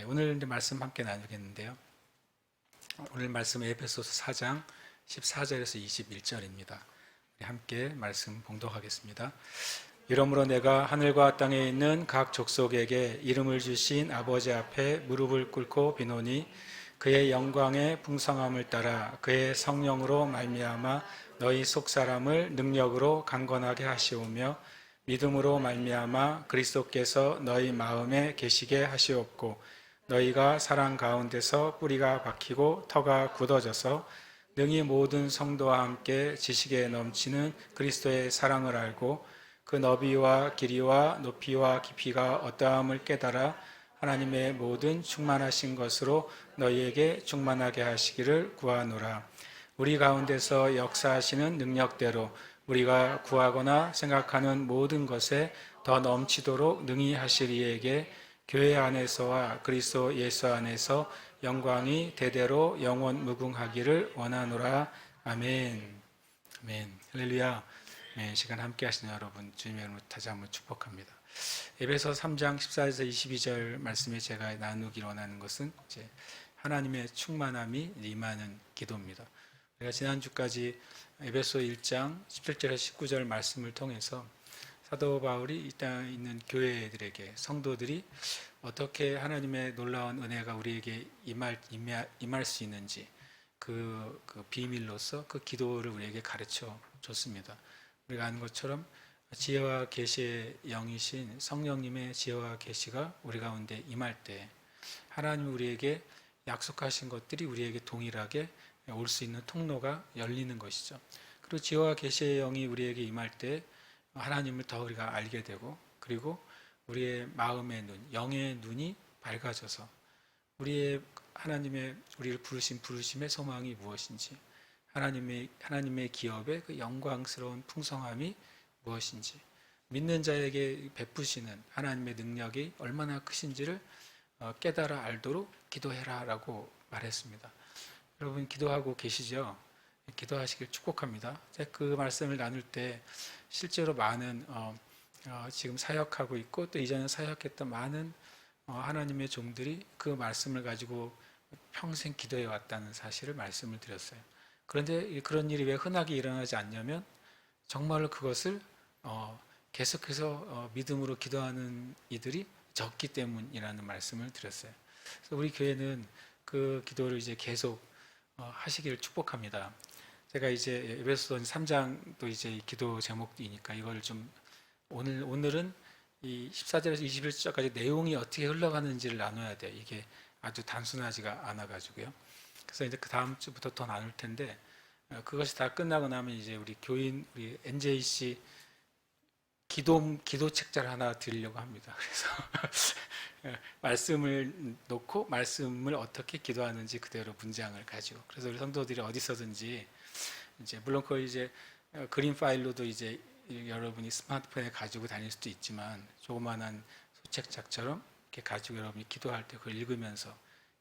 오늘 말씀 함께 나누겠는데요. 오늘 말씀은 에베소서 4장 14절에서 21절입니다. 함께 말씀 봉독하겠습니다. 이러므로 내가 하늘과 땅에 있는 각 족속에게 이름을 주신 아버지 앞에 무릎을 꿇고 비노니 그의 영광의 풍성함을 따라 그의 성령으로 말미암아 너희 속사람을 능력으로 강건하게 하시오며 믿음으로 말미암아 그리스도께서 너희 마음에 계시게 하시옵고 너희가 사랑 가운데서 뿌리가 박히고 터가 굳어져서 능히 모든 성도와 함께 지식에 넘치는 그리스도의 사랑을 알고 그 너비와 길이와 높이와 깊이가 어떠함을 깨달아 하나님의 모든 충만하신 것으로 너희에게 충만하게 하시기를 구하노라. 우리 가운데서 역사하시는 능력대로 우리가 구하거나 생각하는 모든 것에 더 넘치도록 능히 하실 이에게 교회 안에서와 그리스도 예수 안에서 영광이 대대로 영원 무궁하기를 원하노라. 아멘. 아멘. 할렐루야. 시간 함께 하시는 여러분 주님의 이름으로 다시 한번 축복합니다. 에베소 3장 14에서 22절 말씀에 제가 나누기 원하는 것은 이제 하나님의 충만함이 임하는 기도입니다. 우리가 지난주까지 에베소 1장 17절에서 19절 말씀을 통해서 사도 바울이 이 땅에 있는 교회들에게 성도들이 어떻게 하나님의 놀라운 은혜가 우리에게 임할 수 있는지 그 비밀로서 그 기도를 우리에게 가르쳐 줬습니다. 우리가 아는 것처럼 지혜와 계시의 영이신 성령님의 지혜와 계시가 우리 가운데 임할 때 하나님이 우리에게 약속하신 것들이 우리에게 동일하게 올 수 있는 통로가 열리는 것이죠. 그리고 지혜와 계시의 영이 우리에게 임할 때 하나님을 더 우리가 알게 되고 그리고 우리의 마음의 눈, 영의 눈이 밝아져서 하나님의 우리를 부르신 부르심의 소망이 무엇인지 하나님의 기업의 그 영광스러운 풍성함이 무엇인지 믿는 자에게 베푸시는 하나님의 능력이 얼마나 크신지를 깨달아 알도록 기도해라 라고 말했습니다. 여러분 기도하고 계시죠? 기도하시길 축복합니다. 제가 그 말씀을 나눌 때 실제로 많은 지금 사역하고 있고 또 이전에 사역했던 많은 하나님의 종들이 그 말씀을 가지고 평생 기도해 왔다는 사실을 말씀을 드렸어요. 그런데 그런 일이 왜 흔하게 일어나지 않냐면 정말로 그것을 계속해서 믿음으로 기도하는 이들이 적기 때문이라는 말씀을 드렸어요. 그래서 우리 교회는 그 기도를 이제 계속 하시기를 축복합니다. 제가 이제 에베소서 3장도 이제 기도 제목이니까 이걸 좀 오늘은 이 14절에서 21절까지 내용이 어떻게 흘러가는지를 나눠야 돼요. 이게 아주 단순하지가 않아 가지고요. 그래서 이제 그 다음 주부터 더 나눌 텐데 그것이 다 끝나고 나면 이제 우리 NJC 기도 책자를 하나 드리려고 합니다. 그래서 말씀을 놓고 말씀을 어떻게 기도하는지 그대로 문장을 가지고 그래서 우리 성도들이 어디서든지 이제 물론 그걸 이제 그림 파일로도 이제 여러분이 스마트폰에 가지고 다닐 수도 있지만 조그만한 소책자처럼 이렇게 가지고 여러분이 기도할 때 그걸 읽으면서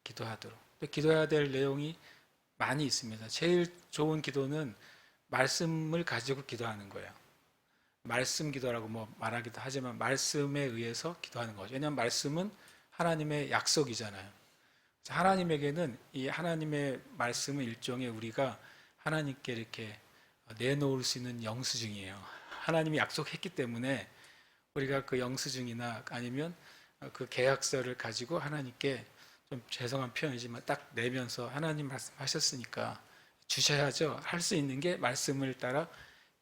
기도하도록 또 기도해야 될 내용이 많이 있습니다. 제일 좋은 기도는 말씀을 가지고 기도하는 거예요. 말씀 기도라고 말하기도 하지만 말씀에 의해서 기도하는 거죠. 왜냐하면 말씀은 하나님의 약속이잖아요. 하나님에게는 이 하나님의 말씀은 일종의 우리가 하나님께 이렇게 내놓을 수 있는 영수증이에요. 하나님이 약속했기 때문에 우리가 그 영수증이나 아니면 그 계약서를 가지고 하나님께 좀 죄송한 표현이지만 딱 내면서 하나님 말씀하셨으니까 주셔야죠. 할 수 있는 게 말씀을 따라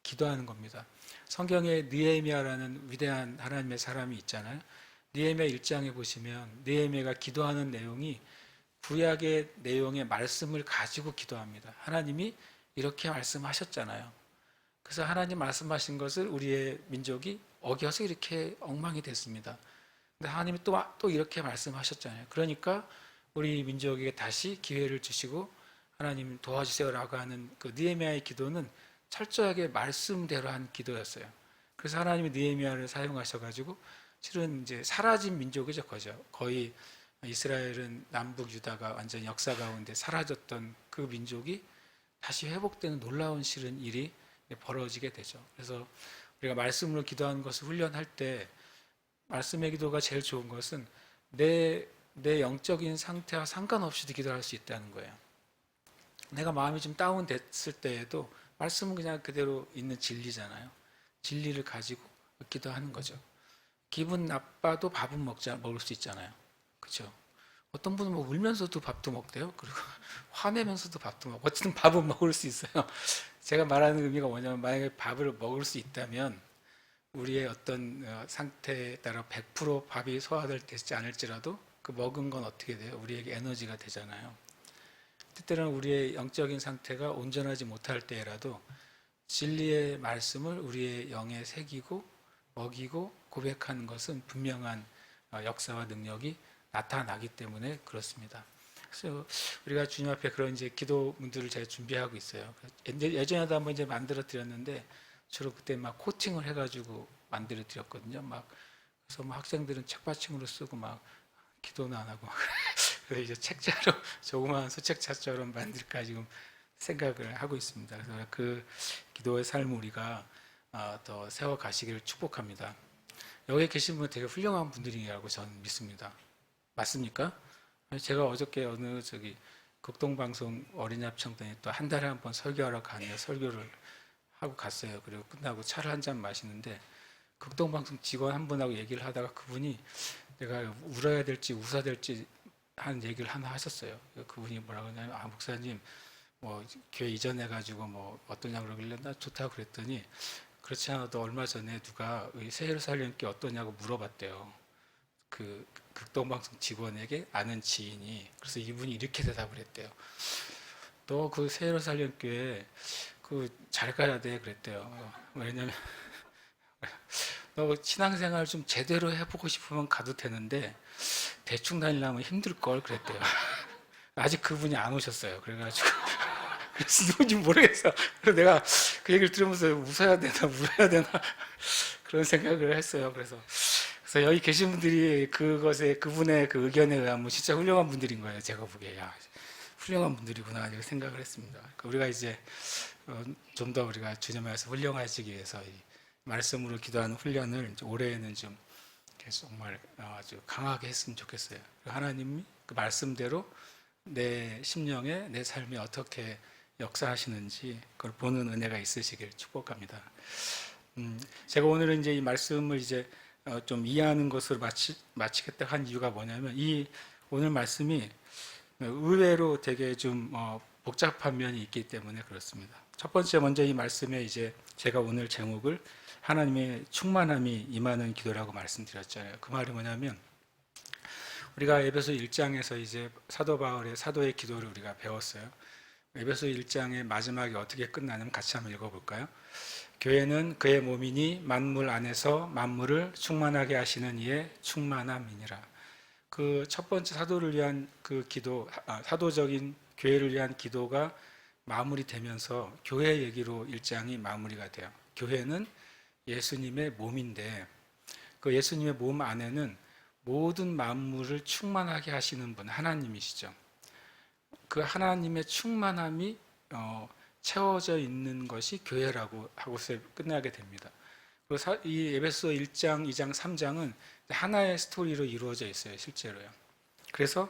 기도하는 겁니다. 성경에 느헤미야라는 위대한 하나님의 사람이 있잖아요. 느헤미야 1장에 보시면 느헤미야가 기도하는 내용이 구약의 내용의 말씀을 가지고 기도합니다. 하나님이 이렇게 말씀하셨잖아요. 그래서 하나님 말씀하신 것을 우리의 민족이 어겨서 이렇게 엉망이 됐습니다. 근데 하나님이 또 이렇게 말씀하셨잖아요. 그러니까 우리 민족에게 다시 기회를 주시고 하나님 도와주세요라고 하는 그 느헤미야의 기도는 철저하게 말씀대로 한 기도였어요. 그래서 하나님이 느헤미야를 사용하셔가지고 실은 이제 사라진 민족이죠, 거의 이스라엘은 남북 유다가 완전 역사 가운데 사라졌던 그 민족이 다시 회복되는 놀라운 실은 일이 벌어지게 되죠. 그래서 우리가 말씀으로 기도하는 것을 훈련할 때 말씀의 기도가 제일 좋은 것은 내 내 영적인 상태와 상관없이도 기도할 수 있다는 거예요. 내가 마음이 좀 다운됐을 때에도 말씀은 그냥 그대로 있는 진리잖아요. 진리를 가지고 기도하는 거죠. 기분 나빠도 밥은 먹을 수 있잖아요. 그렇죠? 어떤 분은 뭐 울면서도 밥도 먹대요. 그리고 화내면서도 밥도 먹고 어쨌든 밥은 먹을 수 있어요. 제가 말하는 의미가 뭐냐면 만약에 밥을 먹을 수 있다면 우리의 어떤 상태에 따라 100% 밥이 소화되지 않을지라도 그 먹은 건 어떻게 돼요? 우리에게 에너지가 되잖아요. 때때로는 우리의 영적인 상태가 온전하지 못할 때라도 진리의 말씀을 우리의 영에 새기고 먹이고 고백하는 것은 분명한 역사와 능력이 나타나기 때문에 그렇습니다. 그래서 우리가 주님 앞에 그런 이제 기도문들을 제가 준비하고 있어요. 예전에도 한번 이제 만들어 드렸는데 주로 그때 막 코팅을 해가지고 만들어 드렸거든요. 막 그래서 막 학생들은 책받침으로 쓰고 막 기도는 안 하고 그래서 이제 책자로 조그마한 소책자처럼 만들까 지금 생각을 하고 있습니다. 그래서 그 기도의 삶을 우리가 더 세워 가시기를 축복합니다. 여기 계신 분 되게 훌륭한 분들이라고 저는 믿습니다. 맞습니까? 제가 어저께 어느 극동방송 어린이합창단에 또 한 달에 한 번 설교하러 가는 설교를 하고 갔어요. 그리고 끝나고 차를 한 잔 마시는데 극동방송 직원 한 분하고 얘기를 하다가 그분이 내가 울어야 될지 웃어야 될지 하는 얘기를 하나 하셨어요. 그분이 뭐라고 하냐면 목사님 뭐 교회 이전해가지고 뭐 어떠냐 그러길래 나 좋다고 그랬더니 그렇지 않아도 얼마 전에 누가 새예루살렘께 어떠냐고 물어봤대요. 그 극동방송 직원에게 아는 지인이. 그래서 이분이 이렇게 대답을 했대요. 너 그 새예루살렘 교회 그 잘 가야 돼 그랬대요. 왜냐면 너 신앙생활 좀 제대로 해보고 싶으면 가도 되는데 대충 다니려면 힘들 걸 그랬대요. 아직 그분이 안 오셨어요. 그래가지고 그래서 누군지 모르겠어. 그래서 내가 그 얘기를 들으면서 웃어야 되나 울어야 되나 그런 생각을 했어요. 그래서 여기 계신 분들이 그분의 그 의견에 의하면 진짜 훌륭한 분들인 거예요. 제가 보기에 훌륭한 분들이구나 이렇게 생각을 했습니다. 우리가 이제 좀 더 우리가 주님에서 훌륭해지기 위해서 이 말씀으로 기도하는 훈련을 올해에는 좀 정말 아주 강하게 했으면 좋겠어요. 하나님이 그 말씀대로 내 심령에 내 삶에 어떻게 역사하시는지 그걸 보는 은혜가 있으시길 축복합니다. 제가 오늘은 이제 이 말씀을 이제 좀 이해하는 것으로 마치겠다 한 이유가 뭐냐면 이 오늘 말씀이 의외로 되게 좀 복잡한 면이 있기 때문에 그렇습니다. 첫 번째 먼저 이 말씀에 이제 제가 오늘 제목을 하나님의 충만함이 임하는 기도라고 말씀드렸잖아요. 그 말이 뭐냐면 우리가 에베소 1장에서 이제 사도 바울의 사도의 기도를 우리가 배웠어요. 에베소 1장의 마지막이 어떻게 끝나냐면 같이 한번 읽어볼까요? 교회는 그의 몸이니 만물 안에서 만물을 충만하게 하시는 이의 충만함이니라. 그 첫 번째 사도를 위한 그 기도, 사도적인 교회를 위한 기도가 마무리되면서 교회 얘기로 1장이 마무리가 돼요. 교회는 예수님의 몸인데 그 예수님의 몸 안에는 모든 만물을 충만하게 하시는 분 하나님이시죠. 그 하나님의 충만함이 채워져 있는 것이 교회라고 하고서 끝나게 됩니다. 이 에베소 1장, 2장, 3장은 하나의 스토리로 이루어져 있어요. 실제로요. 그래서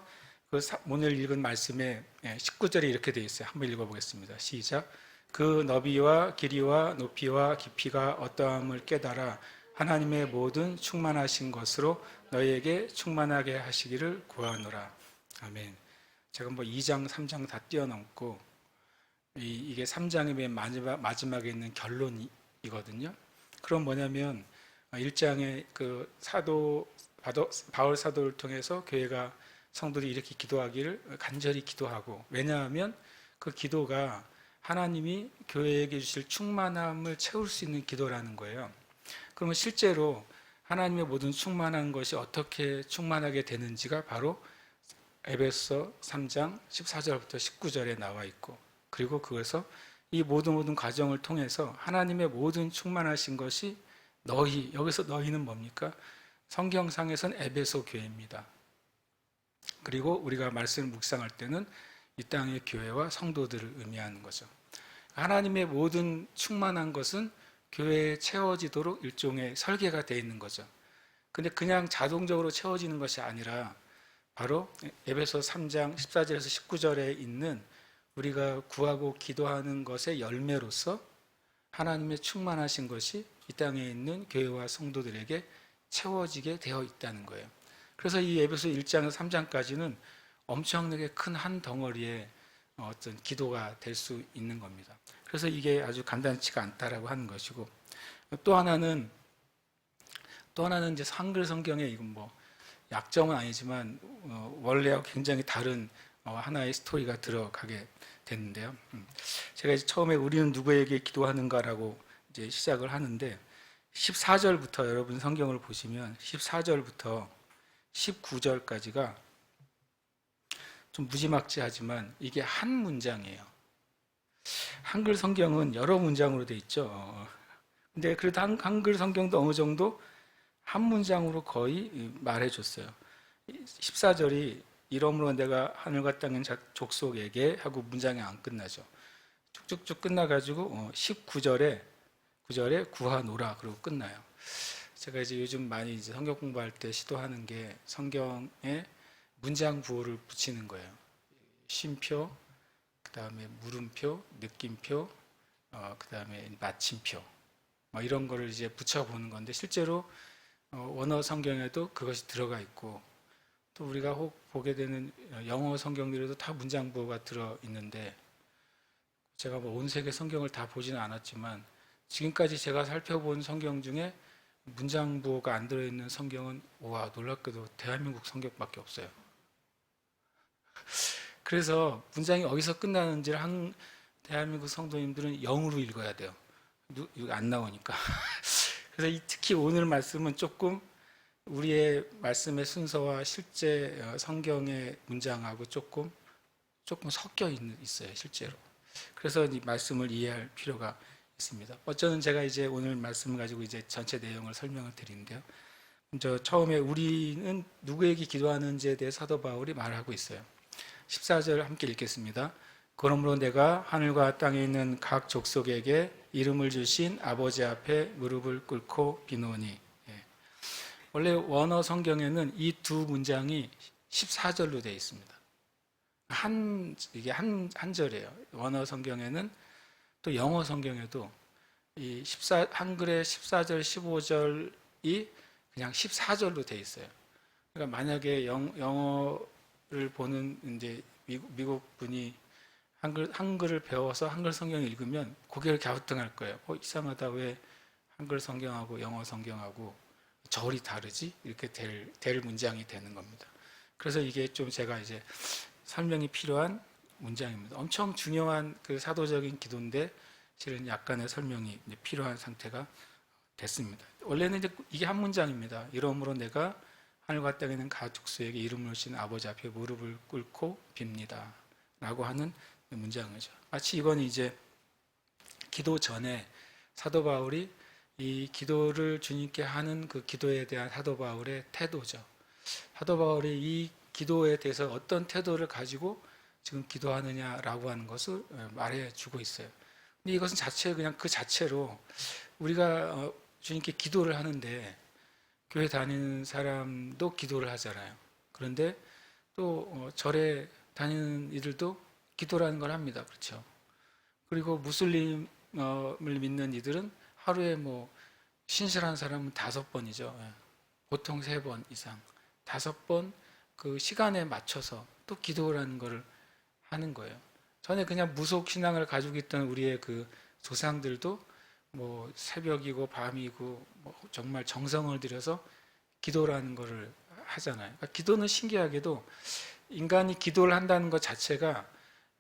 오늘 읽은 말씀에 19절에 이렇게 되어 있어요. 한번 읽어보겠습니다. 시작. 그 너비와 길이와 높이와 깊이가 어떠함을 깨달아 하나님의 모든 충만하신 것으로 너희에게 충만하게 하시기를 구하노라. 아멘. 제가 뭐 2장, 3장 다 뛰어넘고 이게 3장의 맨 마지막에 있는 결론이거든요. 그럼 뭐냐면 1장의 그 바울 사도를 통해서 교회가 성도들이 이렇게 기도하기를 간절히 기도하고, 왜냐하면 그 기도가 하나님이 교회에게 주실 충만함을 채울 수 있는 기도라는 거예요. 그러면 실제로 하나님의 모든 충만한 것이 어떻게 충만하게 되는지가 바로 에베소 3장 14절부터 19절에 나와 있고, 그리고 그것서 이 모든 과정을 통해서 하나님의 모든 충만하신 것이 여기서 너희는 뭡니까? 성경상에서는 에베소 교회입니다. 그리고 우리가 말씀을 묵상할 때는 이 땅의 교회와 성도들을 의미하는 거죠. 하나님의 모든 충만한 것은 교회에 채워지도록 일종의 설계가 되어 있는 거죠. 근데 그냥 자동적으로 채워지는 것이 아니라 바로 에베소 3장 14절에서 19절에 있는 우리가 구하고 기도하는 것의 열매로서 하나님의 충만하신 것이 이 땅에 있는 교회와 성도들에게 채워지게 되어 있다는 거예요. 그래서 이 에베소 1장에서 3장까지는 엄청나게 큰 한 덩어리의 어떤 기도가 될 수 있는 겁니다. 그래서 이게 아주 간단치가 않다라고 하는 것이고, 또 하나는 이제 한글 성경에 이건 뭐 약점은 아니지만 원래와 굉장히 다른 하나의 스토리가 들어가게 됐는데요. 제가 이제 처음에 우리는 누구에게 기도하는가라고 이제 시작을 하는데 14절부터 여러분 성경을 보시면 14절부터 19절까지가 좀 무지막지하지만 이게 한 문장이에요. 한글 성경은 여러 문장으로 돼 있죠. 근데 그래도 한글 성경도 어느 정도 한 문장으로 거의 말해줬어요. 14절이 이러므로 내가 하늘과 땅의 족속에게 하고 문장이 안 끝나죠. 쭉쭉쭉 끝나가지고 19절에 구하노라 그러고 끝나요. 제가 이제 요즘 많이 이제 성경 공부할 때 시도하는 게 성경에 문장 부호를 붙이는 거예요. 쉼표, 그 다음에 물음표, 느낌표, 그 다음에 마침표, 이런 거를 이제 붙여보는 건데 실제로 원어 성경에도 그것이 들어가 있고 또 우리가 혹 보게 되는 영어 성경들에도 다 문장 부호가 들어 있는데 제가 뭐 온 세계 성경을 다 보지는 않았지만 지금까지 제가 살펴본 성경 중에 문장 부호가 안 들어있는 성경은 와 놀랍게도 대한민국 성경밖에 없어요. 그래서 문장이 어디서 끝나는지를 대한민국 성도님들은 0으로 읽어야 돼요. 안 나오니까. 그래서 특히 오늘 말씀은 조금 우리의 말씀의 순서와 실제 성경의 문장하고 조금 섞여 있어요, 실제로. 그래서 이 말씀을 이해할 필요가 있습니다. 어쩌면 제가 이제 오늘 말씀을 가지고 이제 전체 내용을 설명을 드리는데요. 먼저 처음에 우리는 누구에게 기도하는지에 대해 사도 바울이 말하고 있어요. 14절 함께 읽겠습니다. 그러므로 내가 하늘과 땅에 있는 각 족속에게 이름을 주신 아버지 앞에 무릎을 꿇고 비노니. 원래 원어 성경에는 이 두 문장이 14절로 되어 있습니다. 이게 한 절이에요. 원어 성경에는 또 영어 성경에도 한글의 14절, 15절이 그냥 14절로 되어 있어요. 그러니까 만약에 영어를 보는 이제 미국 분이 한글을 배워서 한글 성경을 읽으면 고개를 갸우뚱할 거예요. 이상하다. 왜 한글 성경하고 영어 성경하고 절이 다르지? 이렇게 될 문장이 되는 겁니다. 그래서 이게 좀 제가 이제 설명이 필요한 문장입니다. 엄청 중요한 그 사도적인 기도인데 실은 약간의 설명이 필요한 상태가 됐습니다. 원래는 이제 이게 한 문장입니다. 이러므로 내가 하늘과 땅에 있는 각 족속에게 이름을 주신 아버지 앞에 무릎을 꿇고 빕니다. 라고 하는 문장이죠. 마치 이건 이제 기도 전에 사도 바울이 이 기도를 주님께 하는 그 기도에 대한 사도 바울의 태도죠. 사도 바울이 이 기도에 대해서 어떤 태도를 가지고 지금 기도하느냐라고 하는 것을 말해주고 있어요. 근데 이것은 그냥 그 자체로 우리가 주님께 기도를 하는데 교회 다니는 사람도 기도를 하잖아요. 그런데 또 절에 다니는 이들도 기도라는 걸 합니다. 그렇죠? 그리고 무슬림을 믿는 이들은 하루에 신실한 사람은 5번이죠. 보통 3번 이상. 5번 그 시간에 맞춰서 또 기도라는 것을 하는 거예요. 전에 그냥 무속 신앙을 가지고 있던 우리의 그 조상들도 새벽이고 밤이고 정말 정성을 들여서 기도라는 것을 하잖아요. 그러니까 기도는 신기하게도 인간이 기도를 한다는 것 자체가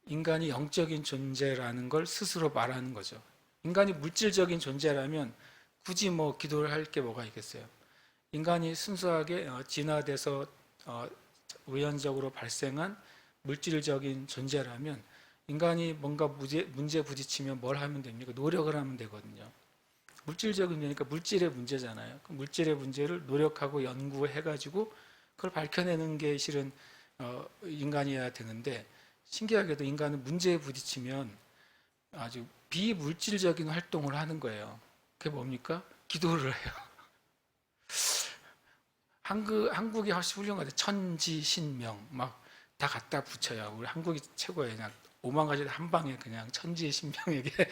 인간이 영적인 존재라는 걸 스스로 말하는 거죠. 인간이 물질적인 존재라면 굳이 기도를 할 게 뭐가 있겠어요. 인간이 순수하게 진화돼서 우연적으로 발생한 물질적인 존재라면 인간이 뭔가 문제 부딪히면 뭘 하면 됩니까? 노력을 하면 되거든요. 물질적인 문제니까 물질의 문제잖아요. 그 물질의 문제를 노력하고 연구해가지고 그걸 밝혀내는 게 실은 인간이어야 되는데 신기하게도 인간은 문제에 부딪히면 아주 비물질적인 활동을 하는 거예요. 그게 뭡니까? 기도를 해요. 한국이 훨씬 훌륭하대. 천지신명 막 다 갖다 붙여요. 우리 한국이 최고예요. 그냥 오만 가지 한 방에 그냥 천지신명에게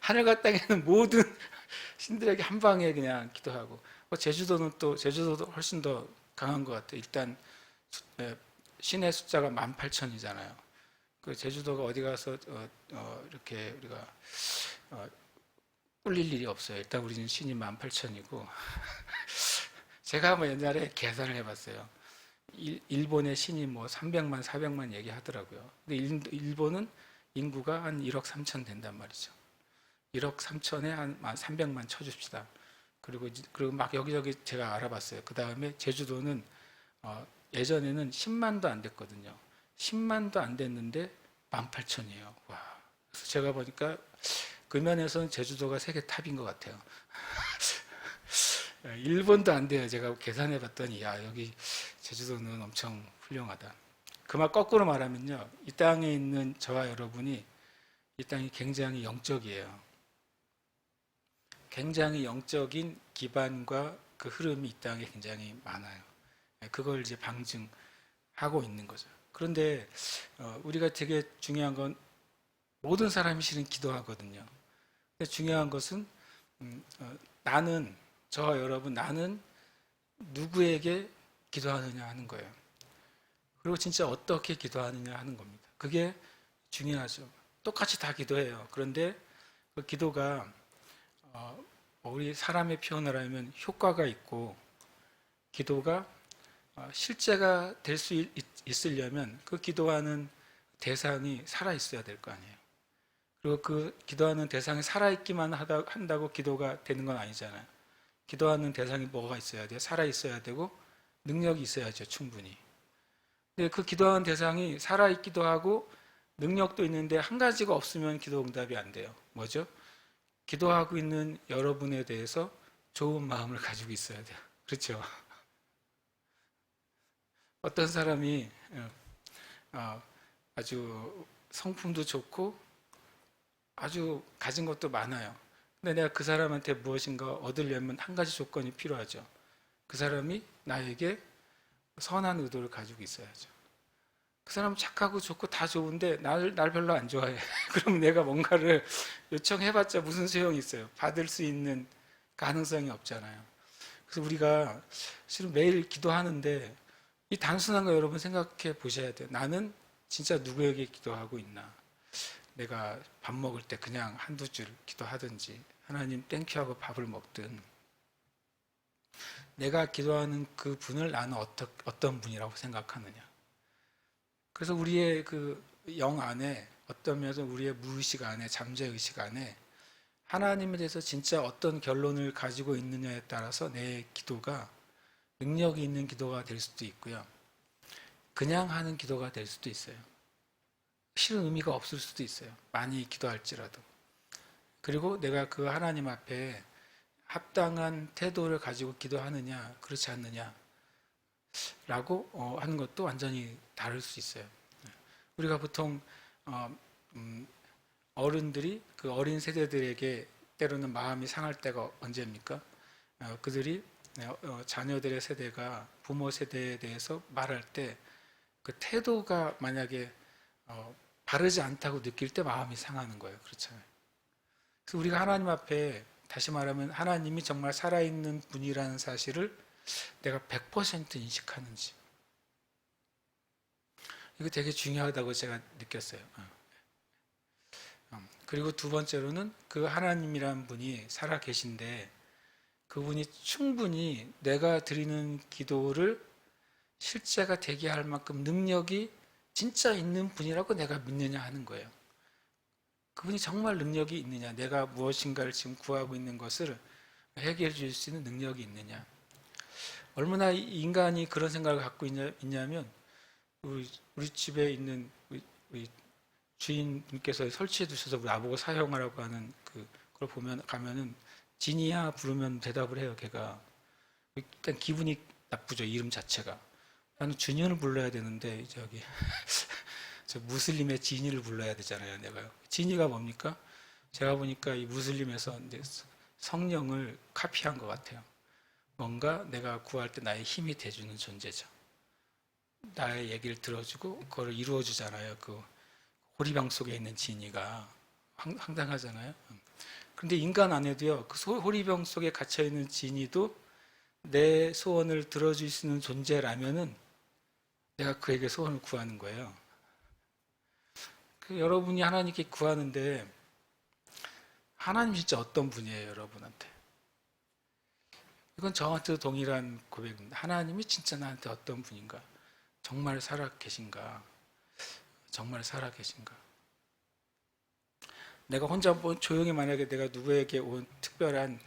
하늘과 땅에는 모든 신들에게 한 방에 그냥 기도하고. 제주도도 훨씬 더 강한 것 같아요. 일단 신의 숫자가 18,000이잖아요. 그 제주도가 어디 가서 이렇게 우리가 꿀릴 일이 없어요. 일단 우리는 신이 18,000이고 제가 뭐 옛날에 계산을 해봤어요. 일본의 신이 뭐 300만, 400만 얘기하더라고요. 근데 일본은 인구가 한 1억 3천 된단 말이죠. 1억 3천에 한 300만 쳐줍시다. 그리고 막 여기저기 제가 알아봤어요. 그 다음에 제주도는 예전에는 10만도 안 됐거든요. 10만도 안 됐는데 18,000이에요. 와. 그래서 제가 보니까 그 면에서는 제주도가 세계 탑인 것 같아요. 일본도 안 돼요. 제가 계산해 봤더니 야, 여기 제주도는 엄청 훌륭하다. 그 말 거꾸로 말하면요. 이 땅에 있는 저와 여러분이 이 땅이 굉장히 영적이에요. 굉장히 영적인 기반과 그 흐름이 이 땅에 굉장히 많아요. 그걸 이제 방증하고 있는 거죠. 그런데 우리가 되게 중요한 건 모든 사람이 실은 기도하거든요. 근데 중요한 것은 저와 여러분, 나는 누구에게 기도하느냐 하는 거예요. 그리고 진짜 어떻게 기도하느냐 하는 겁니다. 그게 중요하죠. 똑같이 다 기도해요. 그런데 그 기도가 우리 사람의 표현을 하면 효과가 있고, 기도가 실제가 될 수 있으려면 그 기도하는 대상이 살아있어야 될 거 아니에요. 그리고 그 기도하는 대상이 살아있기만 한다고 기도가 되는 건 아니잖아요. 기도하는 대상이 뭐가 있어야 돼요? 살아있어야 되고 능력이 있어야죠, 충분히. 근데 그 기도하는 대상이 살아있기도 하고 능력도 있는데 한 가지가 없으면 기도 응답이 안 돼요. 뭐죠? 기도하고 있는 여러분에 대해서 좋은 마음을 가지고 있어야 돼요. 그렇죠? 어떤 사람이 아주 성품도 좋고 아주 가진 것도 많아요. 근데 내가 그 사람한테 무엇인가 얻으려면 한 가지 조건이 필요하죠. 그 사람이 나에게 선한 의도를 가지고 있어야죠. 그 사람 착하고 좋고 다 좋은데 날 별로 안 좋아해. 그럼 내가 뭔가를 요청해봤자 무슨 소용이 있어요. 받을 수 있는 가능성이 없잖아요. 그래서 우리가 실은 매일 기도하는데 이 단순한 거 여러분 생각해 보셔야 돼요. 나는 진짜 누구에게 기도하고 있나. 내가 밥 먹을 때 그냥 한두 줄 기도하든지 하나님 땡큐 하고 밥을 먹든 내가 기도하는 그 분을 나는 어떤 분이라고 생각하느냐. 그래서 우리의 그 영 안에 어떤 면에서 우리의 무의식 안에 잠재의식 안에 하나님에 대해서 진짜 어떤 결론을 가지고 있느냐에 따라서 내 기도가 능력이 있는 기도가 될 수도 있고요. 그냥 하는 기도가 될 수도 있어요. 실은 의미가 없을 수도 있어요. 많이 기도할지라도. 그리고 내가 그 하나님 앞에 합당한 태도를 가지고 기도하느냐, 그렇지 않느냐, 라고 하는 것도 완전히 다를 수 있어요. 우리가 보통 어른들이 그 어린 세대들에게 때로는 마음이 상할 때가 언제입니까? 그들이 자녀들의 세대가 부모 세대에 대해서 말할 때 그 태도가 만약에 바르지 않다고 느낄 때 마음이 상하는 거예요. 그렇잖아요. 그래서 우리가 하나님 앞에 다시 말하면 하나님이 정말 살아있는 분이라는 사실을 내가 100% 인식하는지 이거 되게 중요하다고 제가 느꼈어요. 그리고 두 번째로는 그 하나님이란 분이 살아 계신데 그분이 충분히 내가 드리는 기도를 실제가 되게 할 만큼 능력이 진짜 있는 분이라고 내가 믿느냐 하는 거예요. 그분이 정말 능력이 있느냐, 내가 무엇인가를 지금 구하고 있는 것을 해결해 줄 수 있는 능력이 있느냐. 얼마나 인간이 그런 생각을 갖고 있냐면 우리 집에 있는 우리 주인분께서 설치해 두셔서 나보고 사용하라고 하는 그걸 가면은 진이야 부르면 대답을 해요. 걔가 일단 기분이 나쁘죠. 이름 자체가. 나는 준이를 불러야 되는데 저기 저 무슬림의 진이를 불러야 되잖아요. 내가요. 진이가 뭡니까? 제가 보니까 이 무슬림에서 이제 성령을 카피한 것 같아요. 뭔가 내가 구할 때 나의 힘이 돼주는 존재죠. 나의 얘기를 들어주고 그걸 이루어주잖아요. 그 호리병 속에 있는 진이가 황당하잖아요. 그런데 인간 안에도요, 그 호리병 속에 갇혀 있는 진이도 내 소원을 들어줄 수 있는 존재라면은 내가 그에게 소원을 구하는 거예요. 여러분이 하나님께 구하는데 하나님 진짜 어떤 분이에요, 여러분한테? 이건 저한테도 동일한 고백입니다. 하나님이 진짜 나한테 어떤 분인가? 정말 살아 계신가? 정말 살아 계신가? 내가 혼자 조용히 만약에 내가 누구에게 온 특별한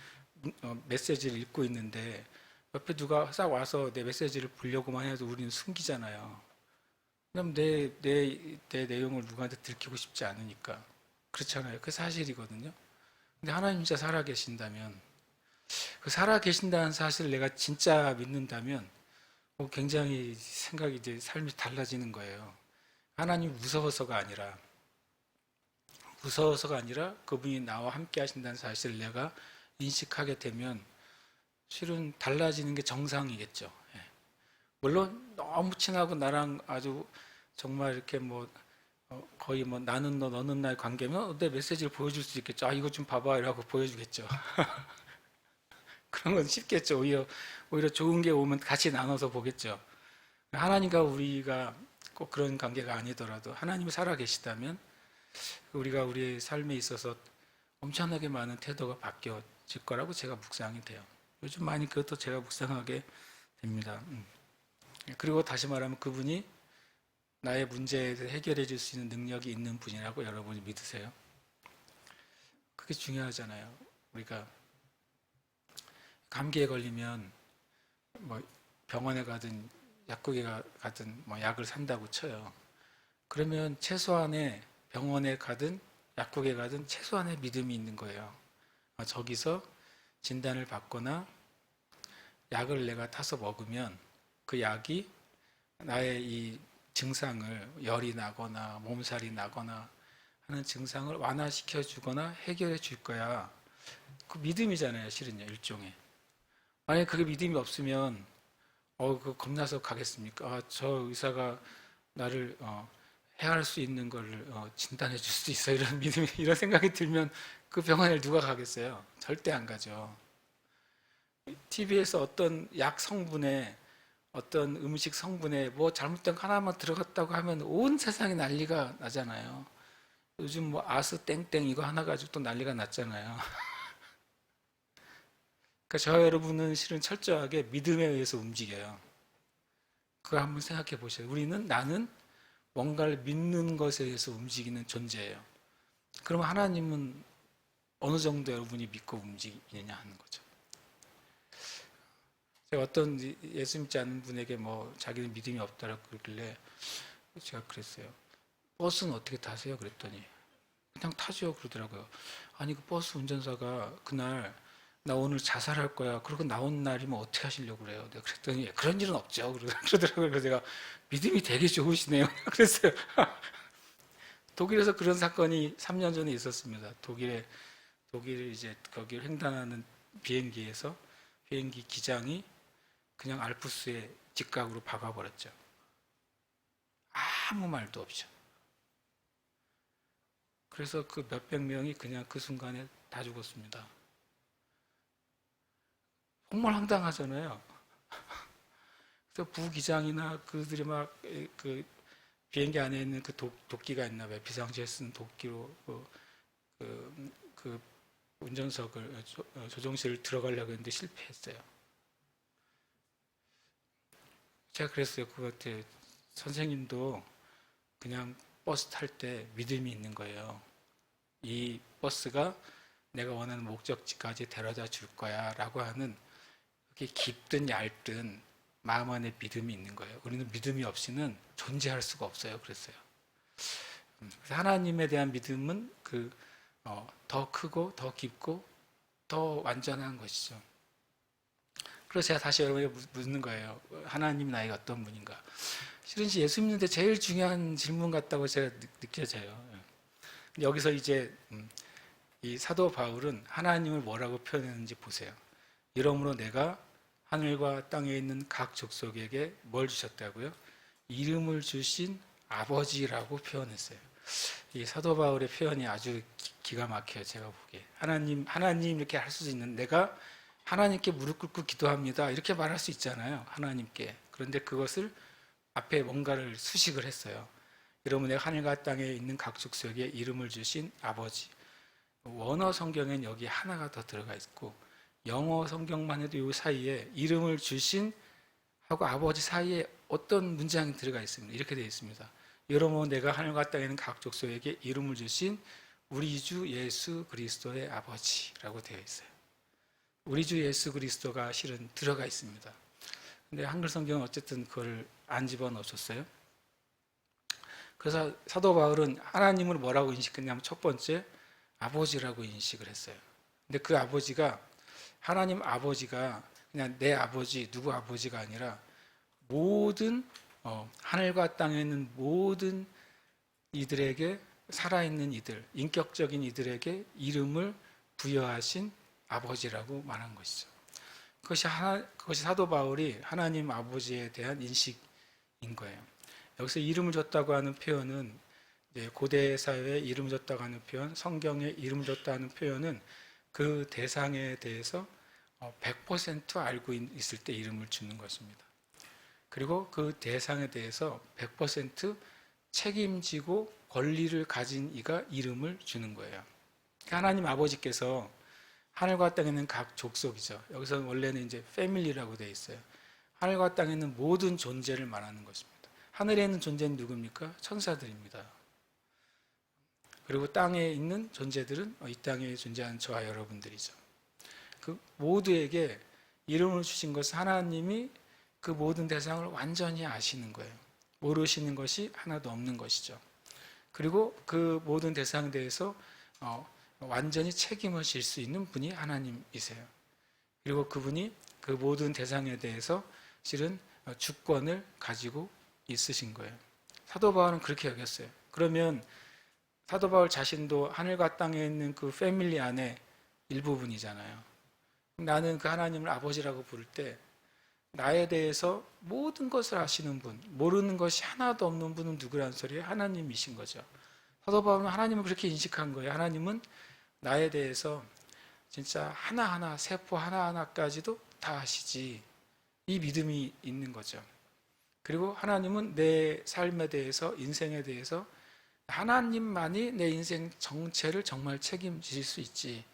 메시지를 읽고 있는데 옆에 누가 싹 와서 내 메시지를 보려고만 해도 우리는 숨기잖아요. 그럼 내 내용을 누구한테 들키고 싶지 않으니까. 그렇잖아요. 그게 사실이거든요. 근데 하나님 진짜 살아계신다면, 그 살아계신다는 사실을 내가 진짜 믿는다면, 굉장히 생각이 이제 삶이 달라지는 거예요. 하나님 무서워서가 아니라 그분이 나와 함께 하신다는 사실을 내가 인식하게 되면 실은 달라지는 게 정상이겠죠. 예. 물론 너무 친하고 나랑 아주 정말 이렇게 거의 나는 너 너는 나의 관계면 내 메시지를 보여줄 수 있겠죠. 아 이거 좀 봐봐 이라고 보여주겠죠. 그런 건 쉽겠죠. 오히려 좋은 게 오면 같이 나눠서 보겠죠. 하나님과 우리가 꼭 그런 관계가 아니더라도 하나님이 살아계시다면 우리가 우리의 삶에 있어서 엄청나게 많은 태도가 바뀌어질 거라고 제가 묵상이 돼요. 요즘 많이 그것도 제가 묵상하게 됩니다. 그리고 다시 말하면 그분이 나의 문제에 대해서 해결해 줄 수 있는 능력이 있는 분이라고 여러분이 믿으세요? 그게 중요하잖아요. 우리가 감기에 걸리면 병원에 가든 약국에 가든 약을 산다고 쳐요. 그러면 최소한의 병원에 가든 약국에 가든 최소한의 믿음이 있는 거예요. 저기서 진단을 받거나 약을 내가 타서 먹으면 그 약이 나의 이 증상을 열이 나거나 몸살이 나거나 하는 증상을 완화시켜 주거나 해결해 줄 거야. 그 믿음이잖아요, 실은요, 일종의. 만약에 그게 믿음이 없으면 그거 겁나서 가겠습니까? 저 의사가 나를 해할 수 있는 걸 진단해 줄 수도 있어. 이런 믿음이, 이런 생각이 들면 그 병원에 누가 가겠어요? 절대 안 가죠. TV에서 어떤 약 성분에 어떤 음식 성분에 잘못된 거 하나만 들어갔다고 하면 온 세상이 난리가 나잖아요. 요즘 아스 땡땡 이거 하나 가지고 또 난리가 났잖아요. 그러니까 저 여러분은 실은 철저하게 믿음에 의해서 움직여요. 그거 한번 생각해 보세요. 나는 뭔가를 믿는 것에 의해서 움직이는 존재예요. 그러면 하나님은 어느 정도 여러분이 믿고 움직이느냐 하는 거죠. 제가 어떤 예수 믿지 않는 분에게 자기는 믿음이 없다라고 그러길래 제가 그랬어요. 버스는 어떻게 타세요? 그랬더니 그냥 타죠 그러더라고요. 아니 그 버스 운전사가 그날 나 오늘 자살할 거야. 그러고 나온 날이면 어떻게 하시려고 그래요? 내가 그랬더니 그런 일은 없죠. 그러더라고요. 그래서 제가 믿음이 되게 좋으시네요. 그랬어요. 독일에서 그런 사건이 3년 전에 있었습니다. 독일 이제 거기를 횡단하는 비행기에서 비행기 기장이 그냥 알프스에 직각으로 박아버렸죠. 아무 말도 없죠. 그래서 그 몇백 명이 그냥 그 순간에 다 죽었습니다. 정말 황당하잖아요. 그래서 부기장이나 그들이 그 비행기 안에 있는 그 도끼가 있나 봐요. 비상시에 쓰는 도끼로 그 운전석을 조종실을 들어가려고 했는데 실패했어요. 제가 그랬어요. 그한테 선생님도 그냥 버스 탈 때 믿음이 있는 거예요. 이 버스가 내가 원하는 목적지까지 데려다 줄 거야 라고 하는 그게 깊든 얇든 마음 안에 믿음이 있는 거예요. 우리는 믿음이 없이는 존재할 수가 없어요. 그랬어요. 그래서 하나님에 대한 믿음은 더 크고 더 깊고 더 완전한 것이죠. 그래서 제가 다시 여러분에게 묻는 거예요. 하나님 나이가 어떤 분인가? 실은 예수 믿는데 제일 중요한 질문 같다고 제가 느껴져요. 여기서 이제 이 사도 바울은 하나님을 뭐라고 표현했는지 보세요. 이러므로 내가 하늘과 땅에 있는 각 족속에게 뭘 주셨다고요? 이름을 주신 아버지라고 표현했어요. 이 사도 바울의 표현이 아주 기가 막혀요. 제가 보기에 하나님 이렇게 할 수도 있는, 내가 하나님께 무릎 꿇고 기도합니다 이렇게 말할 수 있잖아요, 하나님께. 그런데 그것을 앞에 뭔가를 수식을 했어요. 여러분, 내가 하늘과 땅에 있는 각 족속에 이름을 주신 아버지. 원어 성경엔 여기 하나가 더 들어가 있고, 영어 성경만 해도 이 사이에 이름을 주신 하고 아버지 사이에 어떤 문장이 들어가 있습니다. 이렇게 되어 있습니다. 여러분, 내가 하늘과 땅에 있는 각 족속에게 이름을 주신 우리 주 예수 그리스도의 아버지라고 되어 있어요. 우리 주 예수 그리스도가 실은 들어가 있습니다. 근데 한글 성경은 어쨌든 그걸 안 집어넣었어요. 그래서 사도 바울은 하나님을 뭐라고 인식했냐면, 첫 번째 아버지라고 인식을 했어요. 근데 그 아버지가, 하나님 아버지가 그냥 내 아버지, 누구 아버지가 아니라 모든 하늘과 땅에 있는 모든 이들에게, 살아있는 이들, 인격적인 이들에게 이름을 부여하신 아버지라고 말한 것이죠. 그것이 사도 바울이 하나님 아버지에 대한 인식인 거예요. 여기서 이름을 줬다고 하는 표현은, 고대 사회에 이름을 줬다고 하는 표현, 성경에 이름을 줬다고 하는 표현은 그 대상에 대해서 100% 알고 있을 때 이름을 주는 것입니다. 그리고 그 대상에 대해서 100% 책임지고 권리를 가진 이가 이름을 주는 거예요. 하나님 아버지께서 하늘과 땅에 있는 각 족속이죠. 여기서 원래는 이제 패밀리라고 되어 있어요. 하늘과 땅에 있는 모든 존재를 말하는 것입니다. 하늘에 있는 존재는 누굽니까? 천사들입니다. 그리고 땅에 있는 존재들은 이 땅에 존재하는 저와 여러분들이죠. 그 모두에게 이름을 주신 것은 하나님이 그 모든 대상을 완전히 아시는 거예요. 모르시는 것이 하나도 없는 것이죠. 그리고 그 모든 대상에 대해서 완전히 책임을 질 수 있는 분이 하나님이세요. 그리고 그분이 그 모든 대상에 대해서 실은 주권을 가지고 있으신 거예요. 사도 바울은 그렇게 여겼어요. 그러면 사도 바울 자신도 하늘과 땅에 있는 그 패밀리 안에 일부분이잖아요. 나는 그 하나님을 아버지라고 부를 때 나에 대해서 모든 것을 아시는 분, 모르는 것이 하나도 없는 분은 누구라는 소리예요? 하나님이신 거죠. 사도 바울은 하나님을 그렇게 인식한 거예요. 하나님은 나에 대해서 진짜 하나하나, 세포 하나하나까지도 다 아시지. 이 믿음이 있는 거죠. 그리고 하나님은 내 삶에 대해서, 인생에 대해서 하나님만이 내 인생 정체를 정말 책임지실 수 있지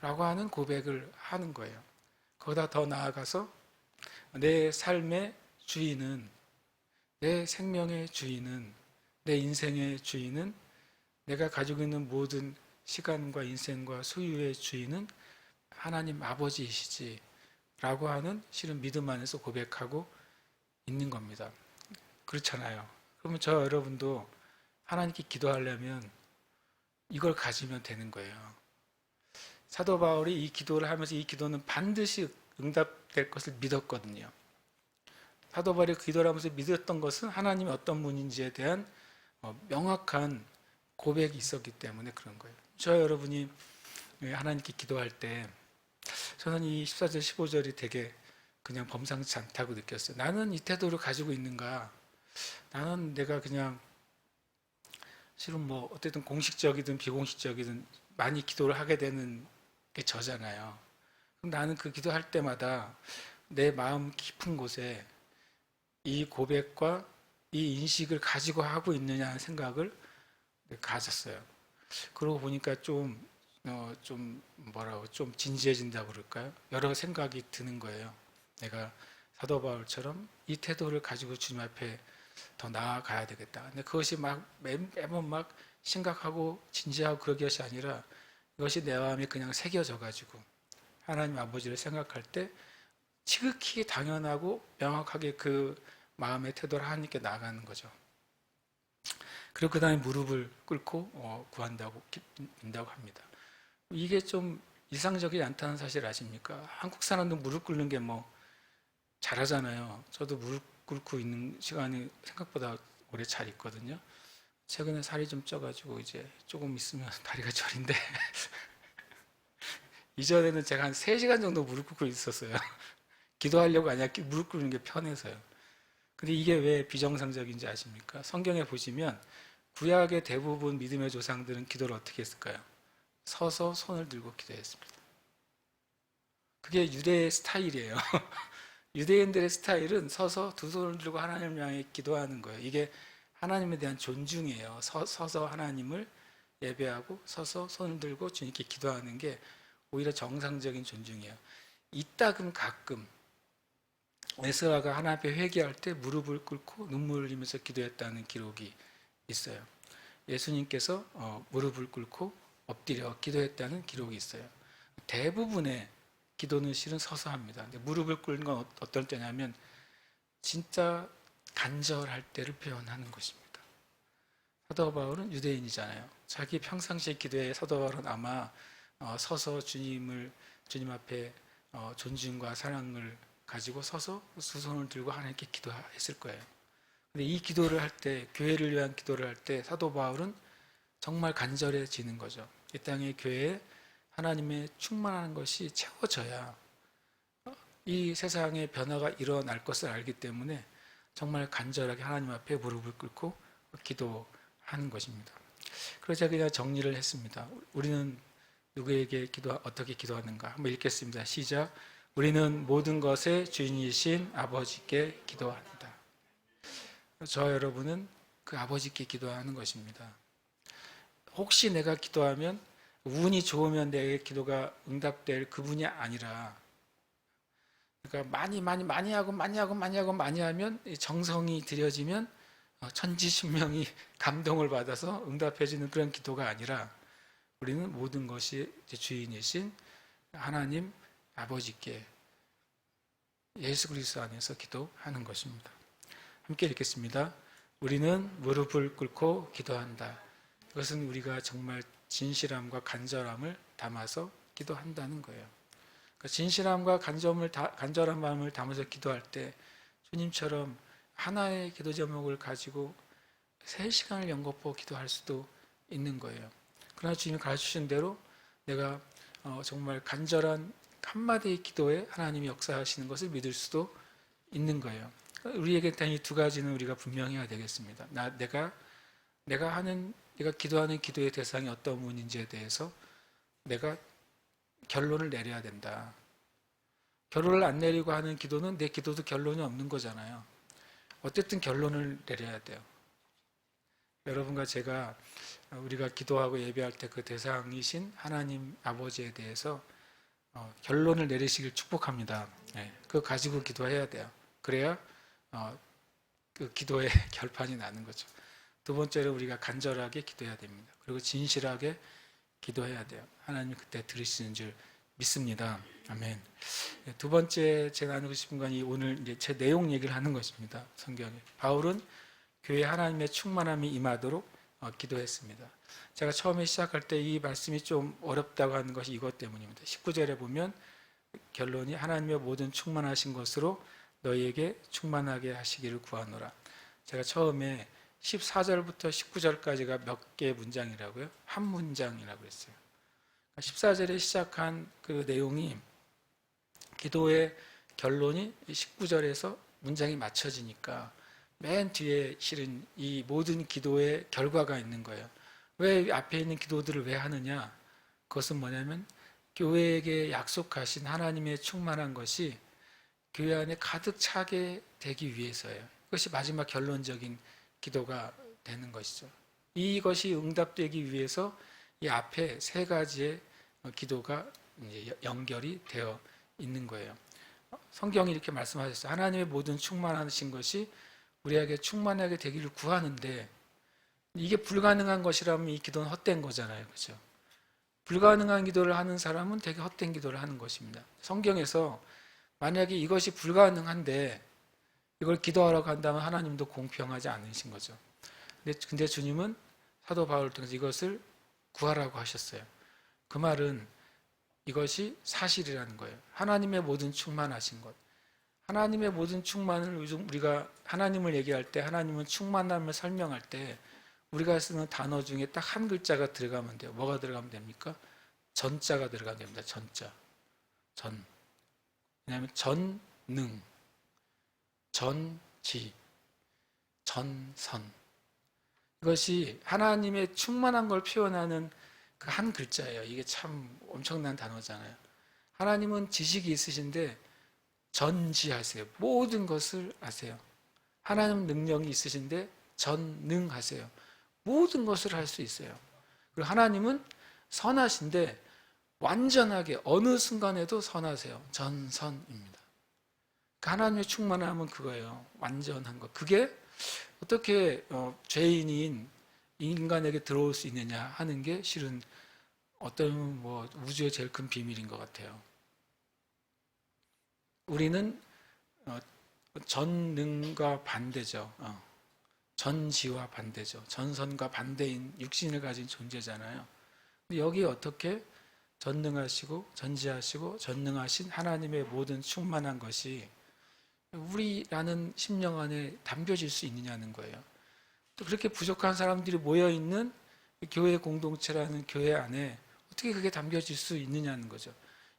라고 하는 고백을 하는 거예요. 거기다 더 나아가서 내 삶의 주인은, 내 생명의 주인은, 내 인생의 주인은, 내가 가지고 있는 모든 시간과 인생과 소유의 주인은 하나님 아버지이시지 라고 하는 실은 믿음 안에서 고백하고 있는 겁니다. 그렇잖아요. 그러면 저 여러분도 하나님께 기도하려면 이걸 가지면 되는 거예요. 사도 바울이 이 기도를 하면서 이 기도는 반드시 응답될 것을 믿었거든요. 사도 바울이 기도를 하면서 믿었던 것은 하나님이 어떤 분인지에 대한 명확한 고백이 있었기 때문에 그런 거예요. 저 여러분이 하나님께 기도할 때 저는 이 14절 15절이 되게 그냥 범상치 않다고 느꼈어요. 나는 이 태도를 가지고 있는가? 나는 내가 그냥 실은 뭐 어쨌든 공식적이든 비공식적이든 많이 기도를 하게 되는 게 저잖아요. 그럼 나는 그 기도할 때마다 내 마음 깊은 곳에 이 고백과 이 인식을 가지고 하고 있느냐 하는 생각을 가졌어요. 그러고 보니까 좀 진지해진다고 그럴까요? 여러 생각이 드는 거예요. 내가 사도 바울처럼 이 태도를 가지고 주님 앞에 더 나아가야 되겠다. 근데 그것이 매번 심각하고 진지하고 그런 것이 아니라 이것이 내 마음에 그냥 새겨져 가지고 하나님 아버지를 생각할 때 지극히 당연하고 명확하게 그 마음의 태도를 하나님께 나아가는 거죠. 그리고 그 다음에 무릎을 꿇고 구한다고 빈다고 합니다. 이게 좀 이상적이지 않다는 사실 아십니까? 한국 사람도 무릎 꿇는 게 뭐 잘하잖아요. 저도 무릎 꿇고 있는 시간이 생각보다 오래 잘 있거든요. 최근에 살이 좀 쪄가지고 이제 조금 있으면 다리가 저린데 이전에는 제가 한 3시간 정도 무릎 꿇고 있었어요. 기도하려고 아니라 무릎 꿇는 게 편해서요. 근데 이게 왜 비정상적인지 아십니까? 성경에 보시면 구약의 대부분 믿음의 조상들은 기도를 어떻게 했을까요? 서서 손을 들고 기도했습니다. 그게 유대의 스타일이에요. 유대인들의 스타일은 서서 두 손을 들고 하나님을 향해 기도하는 거예요. 이게 하나님에 대한 존중이에요. 서서 하나님을 예배하고 서서 손을 들고 주님께 기도하는 게 오히려 정상적인 존중이에요. 이따금 가끔 에스라가 하나님 앞에 회개할 때 무릎을 꿇고 눈물을 흘리면서 기도했다는 기록이 있어요. 예수님께서 무릎을 꿇고 엎드려 기도했다는 기록이 있어요. 대부분의 기도는 실은 서서 합니다. 근데 무릎을 꿇는 건 어떨 때냐면 진짜 간절할 때를 표현하는 것입니다. 사도 바울은 유대인이잖아요. 자기 평상시의 기도에 사도 바울은 아마 서서 주님 앞에 존중과 사랑을 가지고 서서 두 손을 들고 하나님께 기도했을 거예요. 근데 이 기도를 할 때, 교회를 위한 기도를 할 때 사도 바울은 정말 간절해지는 거죠. 이 땅의 교회에 하나님의 충만한 것이 채워져야 이 세상의 변화가 일어날 것을 알기 때문에 정말 간절하게 하나님 앞에 무릎을 꿇고 기도하는 것입니다. 그래서 그냥 정리를 했습니다. 우리는 누구에게 어떻게 기도하는가? 한번 읽겠습니다. 시작. 우리는 모든 것의 주인이신 아버지께 기도한다. 저와 여러분은 그 아버지께 기도하는 것입니다. 혹시 내가 기도하면 운이 좋으면 내 기도가 응답될 그분이 아니라, 그러니까 많이 하면 정성이 들여지면 천지신명이 감동을 받아서 응답해지는 그런 기도가 아니라 우리는 모든 것이 주인이신 하나님 아버지께 예수 그리스도 안에서 기도하는 것입니다. 함께 읽겠습니다. 우리는 무릎을 꿇고 기도한다. 이것은 우리가 정말 진실함과 간절함을 담아서 기도한다는 거예요. 그러니까 진실함과 간절한 마음을 담아서 기도할 때 주님처럼 하나의 기도 제목을 가지고 3시간을 연거푸어 기도할 수도 있는 거예요. 그러나 주님이 가르치신 대로 내가 정말 간절한 한마디의 기도에 하나님이 역사하시는 것을 믿을 수도 있는 거예요. 우리에게 이 두 가지는 우리가 분명해야 되겠습니다. 내가 기도하는 기도의 대상이 어떤 분인지에 대해서 내가 결론을 내려야 된다. 결론을 안 내리고 하는 기도는 내 기도도 결론이 없는 거잖아요. 어쨌든 결론을 내려야 돼요. 여러분과 제가 우리가 기도하고 예배할 때 그 대상이신 하나님 아버지에 대해서 결론을 내리시길 축복합니다. 그거 가지고 기도해야 돼요. 그래야 그 기도의 결판이 나는 거죠. 두 번째로 우리가 간절하게 기도해야 됩니다. 그리고 진실하게 기도해야 돼요. 하나님 그때 들으시는 줄 믿습니다. 아멘. 두 번째 제가 나누고 싶은 건 오늘 이제 제 내용 얘기를 하는 것입니다. 성경에 바울은 교회 하나님의 충만함이 임하도록 기도했습니다. 제가 처음에 시작할 때 이 말씀이 좀 어렵다고 하는 것이 이것 때문입니다. 19절에 보면 결론이 하나님의 모든 충만하신 것으로 너희에게 충만하게 하시기를 구하노라. 제가 처음에 14절부터 19절까지가 몇 개의 문장이라고요? 한 문장이라고 했어요. 14절에 시작한 그 내용이 기도의 결론이 19절에서 문장이 맞춰지니까 맨 뒤에 실은 이 모든 기도의 결과가 있는 거예요. 왜 앞에 있는 기도들을 왜 하느냐? 그것은 뭐냐면 교회에게 약속하신 하나님의 충만한 것이 교회 안에 가득 차게 되기 위해서예요. 그것이 마지막 결론적인 기도가 되는 것이죠. 이것이 응답되기 위해서 이 앞에 3가지의 기도가 이제 연결이 되어 있는 거예요. 성경이 이렇게 말씀하셨어요. 하나님의 모든 충만하신 것이 우리에게 충만하게 되기를 구하는데 이게 불가능한 것이라면 이 기도는 헛된 거잖아요. 그렇죠? 불가능한 기도를 하는 사람은 되게 헛된 기도를 하는 것입니다. 성경에서 만약에 이것이 불가능한데 이걸 기도하라고 한다면 하나님도 공평하지 않으신 거죠. 근데 주님은 사도 바울을 통해서 이것을 구하라고 하셨어요. 그 말은 이것이 사실이라는 거예요. 하나님의 모든 충만하신 것. 하나님의 모든 충만을 우리가 하나님을 얘기할 때 하나님은 충만함을 설명할 때 우리가 쓰는 단어 중에 딱 한 글자가 들어가면 돼요. 뭐가 들어가면 됩니까? 전자가 들어가면 됩니다. 전자. 전. 왜냐하면 전능, 전지, 전선. 이것이 하나님의 충만한 걸 표현하는 그 한 글자예요. 이게 참 엄청난 단어잖아요. 하나님은 지식이 있으신데 전지하세요. 모든 것을 아세요. 하나님 능력이 있으신데 전능하세요. 모든 것을 할 수 있어요. 그리고 하나님은 선하신데 완전하게 어느 순간에도 선하세요. 전선입니다. 하나님의 충만함은 그거예요. 완전한 것. 그게 어떻게 죄인인 인간에게 들어올 수 있느냐 하는 게 실은 어떤 뭐 우주의 제일 큰 비밀인 것 같아요. 우리는 전능과 반대죠. 전지와 반대죠. 전선과 반대인 육신을 가진 존재잖아요. 근데 여기 어떻게 전능하시고 전지하시고 전능하신 하나님의 모든 충만한 것이 우리라는 심령 안에 담겨질 수 있느냐는 거예요. 또 그렇게 부족한 사람들이 모여있는 교회 공동체라는 교회 안에 어떻게 그게 담겨질 수 있느냐는 거죠.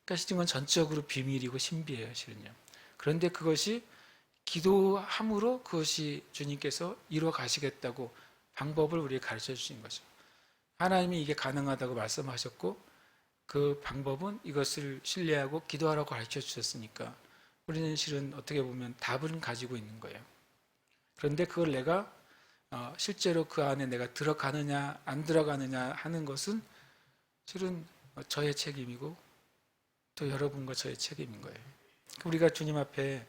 그러니까 실은 건 전적으로 비밀이고 신비해요, 실은요. 그런데 그것이 기도함으로 그것이 주님께서 이루어 가시겠다고 방법을 우리에게 가르쳐 주신 거죠. 하나님이 이게 가능하다고 말씀하셨고 그 방법은 이것을 신뢰하고 기도하라고 가르쳐 주셨으니까 우리는 실은 어떻게 보면 답은 가지고 있는 거예요. 그런데 그걸 내가 실제로 그 안에 내가 들어가느냐 안 들어가느냐 하는 것은 실은 저의 책임이고 또 여러분과 저의 책임인 거예요. 우리가 주님 앞에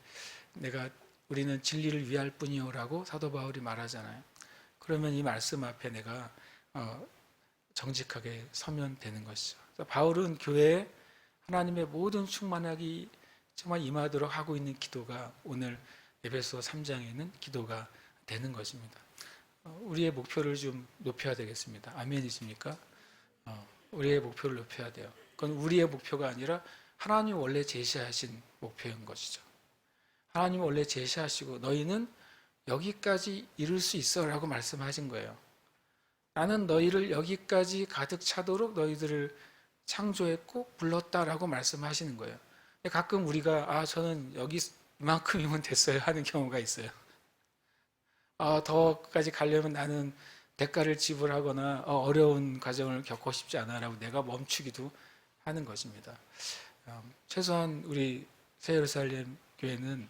우리는 진리를 위할 뿐이요라고 사도 바울이 말하잖아요. 그러면 이 말씀 앞에 내가 정직하게 서면 되는 것이죠. 바울은 교회에 하나님의 모든 충만하기 정말 임하도록 하고 있는 기도가 오늘 에베소 3장에 있는 기도가 되는 것입니다. 우리의 목표를 좀 높여야 되겠습니다. 아멘이십니까? 우리의 목표를 높여야 돼요. 그건 우리의 목표가 아니라 하나님이 원래 제시하신 목표인 것이죠. 하나님이 원래 제시하시고 너희는 여기까지 이룰 수 있어 라고 말씀하신 거예요. 나는 너희를 여기까지 가득 차도록 너희들을 창조했고 불렀다라고 말씀하시는 거예요. 가끔 우리가 저는 여기 이만큼이면 됐어요 하는 경우가 있어요. 더까지 가려면 나는 대가를 지불하거나 어려운 과정을 겪고 싶지 않아라고 내가 멈추기도 하는 것입니다. 최소한 우리 새 예루살렘 교회는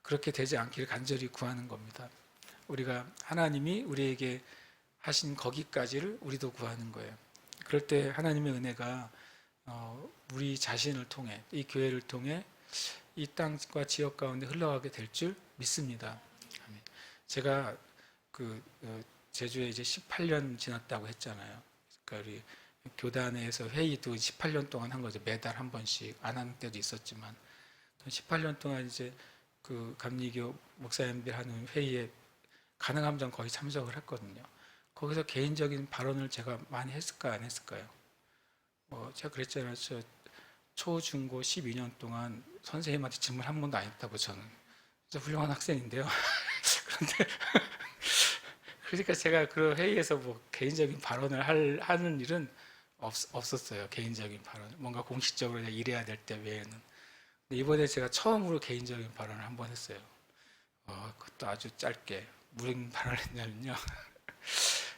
그렇게 되지 않기를 간절히 구하는 겁니다. 우리가 하나님이 우리에게 하신 거기까지를 우리도 구하는 거예요. 그럴 때 하나님의 은혜가 우리 자신을 통해 이 교회를 통해 이 땅과 지역 가운데 흘러가게 될 줄 믿습니다. 제가 제주에 이제 18년 지났다고 했잖아요. 그러니까 우리 교단에서 회의도 18년 동안 한 거죠. 매달 한 번씩 안 하는 때도 있었지만 18년 동안 이제 그 감리교 목사님들 하는 회의에 가능하면 전 거의 참석을 했거든요. 거기서 개인적인 발언을 제가 많이 했을까요? 안 했을까요? 제가 그랬잖아요. 저 초, 중, 고 12년 동안 선생님한테 질문 한 번도 안 했다고 저는. 진짜 훌륭한 학생인데요. 그런데 그러니까 제가 그 회의에서 뭐 개인적인 발언을 하는 일은 없었어요. 개인적인 발언. 뭔가 공식적으로 일해야 될 때 외에는. 근데 이번에 제가 처음으로 개인적인 발언을 한 번 했어요. 그것도 아주 짧게. 무슨 발언을 했냐면요.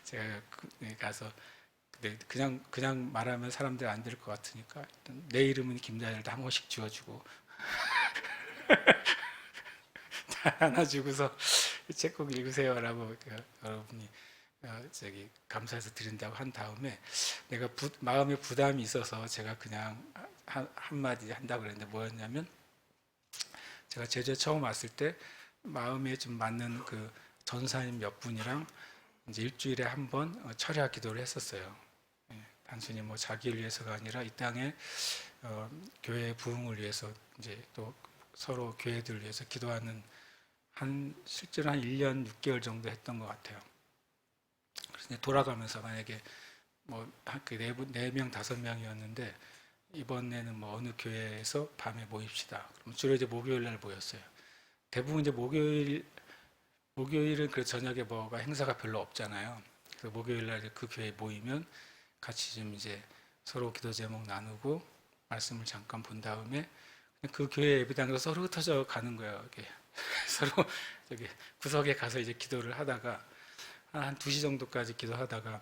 제가 가서 그냥 말하면 사람들 안 들을 것 같으니까 내 이름은 김다일도 한 번씩 지어주고 하나 주고서 책 꼭 읽으세요라고 여러분이 감사해서 드린다고 한 다음에 내가 마음에 부담이 있어서 제가 그냥 한마디 한다고 그랬는데 뭐였냐면 제가 제주에 처음 왔을 때 마음에 좀 맞는 그 전사님 몇 분이랑 이제 일주일에 한 번 철야 기도를 했었어요. 단순히 뭐 자기를 위해서가 아니라 이 땅에 교회의 부흥을 위해서 이제 또 서로 교회들을 위해서 기도하는 실제로 한 1년 6개월 정도 했던 것 같아요. 그래서 돌아가면서 만약에 뭐 네 명, 5명이었는데 이번에는 뭐 어느 교회에서 밤에 모입시다. 그럼 주로 이제 목요일 날 모였어요. 대부분 이제 목요일은 그 저녁에 뭐가 행사가 별로 없잖아요. 그래서 목요일 날 그 교회에 모이면 같이 좀 이제 서로 기도 제목 나누고 말씀을 잠깐 본 다음에 그 교회 예배당에서 서로 흩어져 가는 거예요. 이렇게 서로 저기 구석에 가서 이제 기도를 하다가 한 2시 정도까지 기도하다가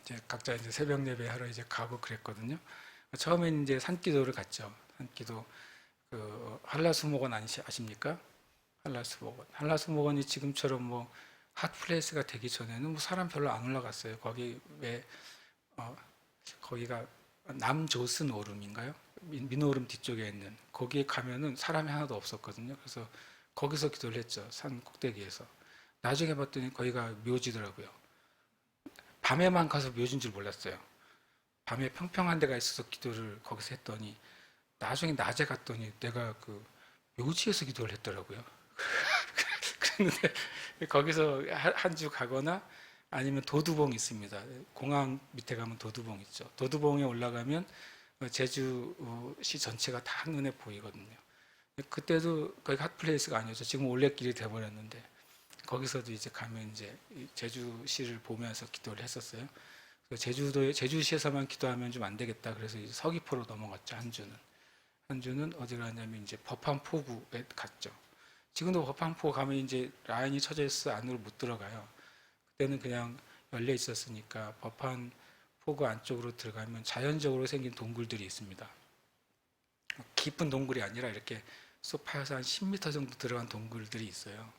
이제 각자 이제 새벽 예배 하러 이제 가고 그랬거든요. 처음엔 이제 산기도를 갔죠. 산기도 그 한라수목원 아십니까? 한라수목원. 한라수목원이 지금처럼 뭐 핫플레이스가 되기 전에는 뭐 사람 별로 안 올라갔어요. 거기 왜 거기가 남조슨 오름인가요? 민오름 뒤쪽에 있는 거기에 가면은 사람이 하나도 없었거든요. 그래서 거기서 기도를 했죠. 산 꼭대기에서. 나중에 봤더니 거기가 묘지더라고요. 밤에만 가서 묘지인 줄 몰랐어요. 밤에 평평한 데가 있어서 기도를 거기서 했더니 나중에 낮에 갔더니 내가 그 묘지에서 기도를 했더라고요. 그랬는데 거기서 한 주 가거나 아니면 도두봉 있습니다. 공항 밑에 가면 도두봉 있죠. 도두봉에 올라가면 제주시 전체가 다 한눈에 보이거든요. 그때도 거기 핫플레이스가 아니었죠. 지금 올레길이 돼버렸는데 거기서도 이제 가면 이제 제주시를 보면서 기도를 했었어요. 제주시에서만 기도하면 좀 안 되겠다. 그래서 이제 서귀포로 넘어갔죠. 한 주는 어디 가냐면 이제 법한포구에 갔죠. 지금도 법한포 가면 이제 라인이 쳐져 있어 안으로 못 들어가요. 그때는 그냥 열려 있었으니까 법한포구 안쪽으로 들어가면 자연적으로 생긴 동굴들이 있습니다. 깊은 동굴이 아니라 이렇게 쏙 파여서 한 10m 정도 들어간 동굴들이 있어요.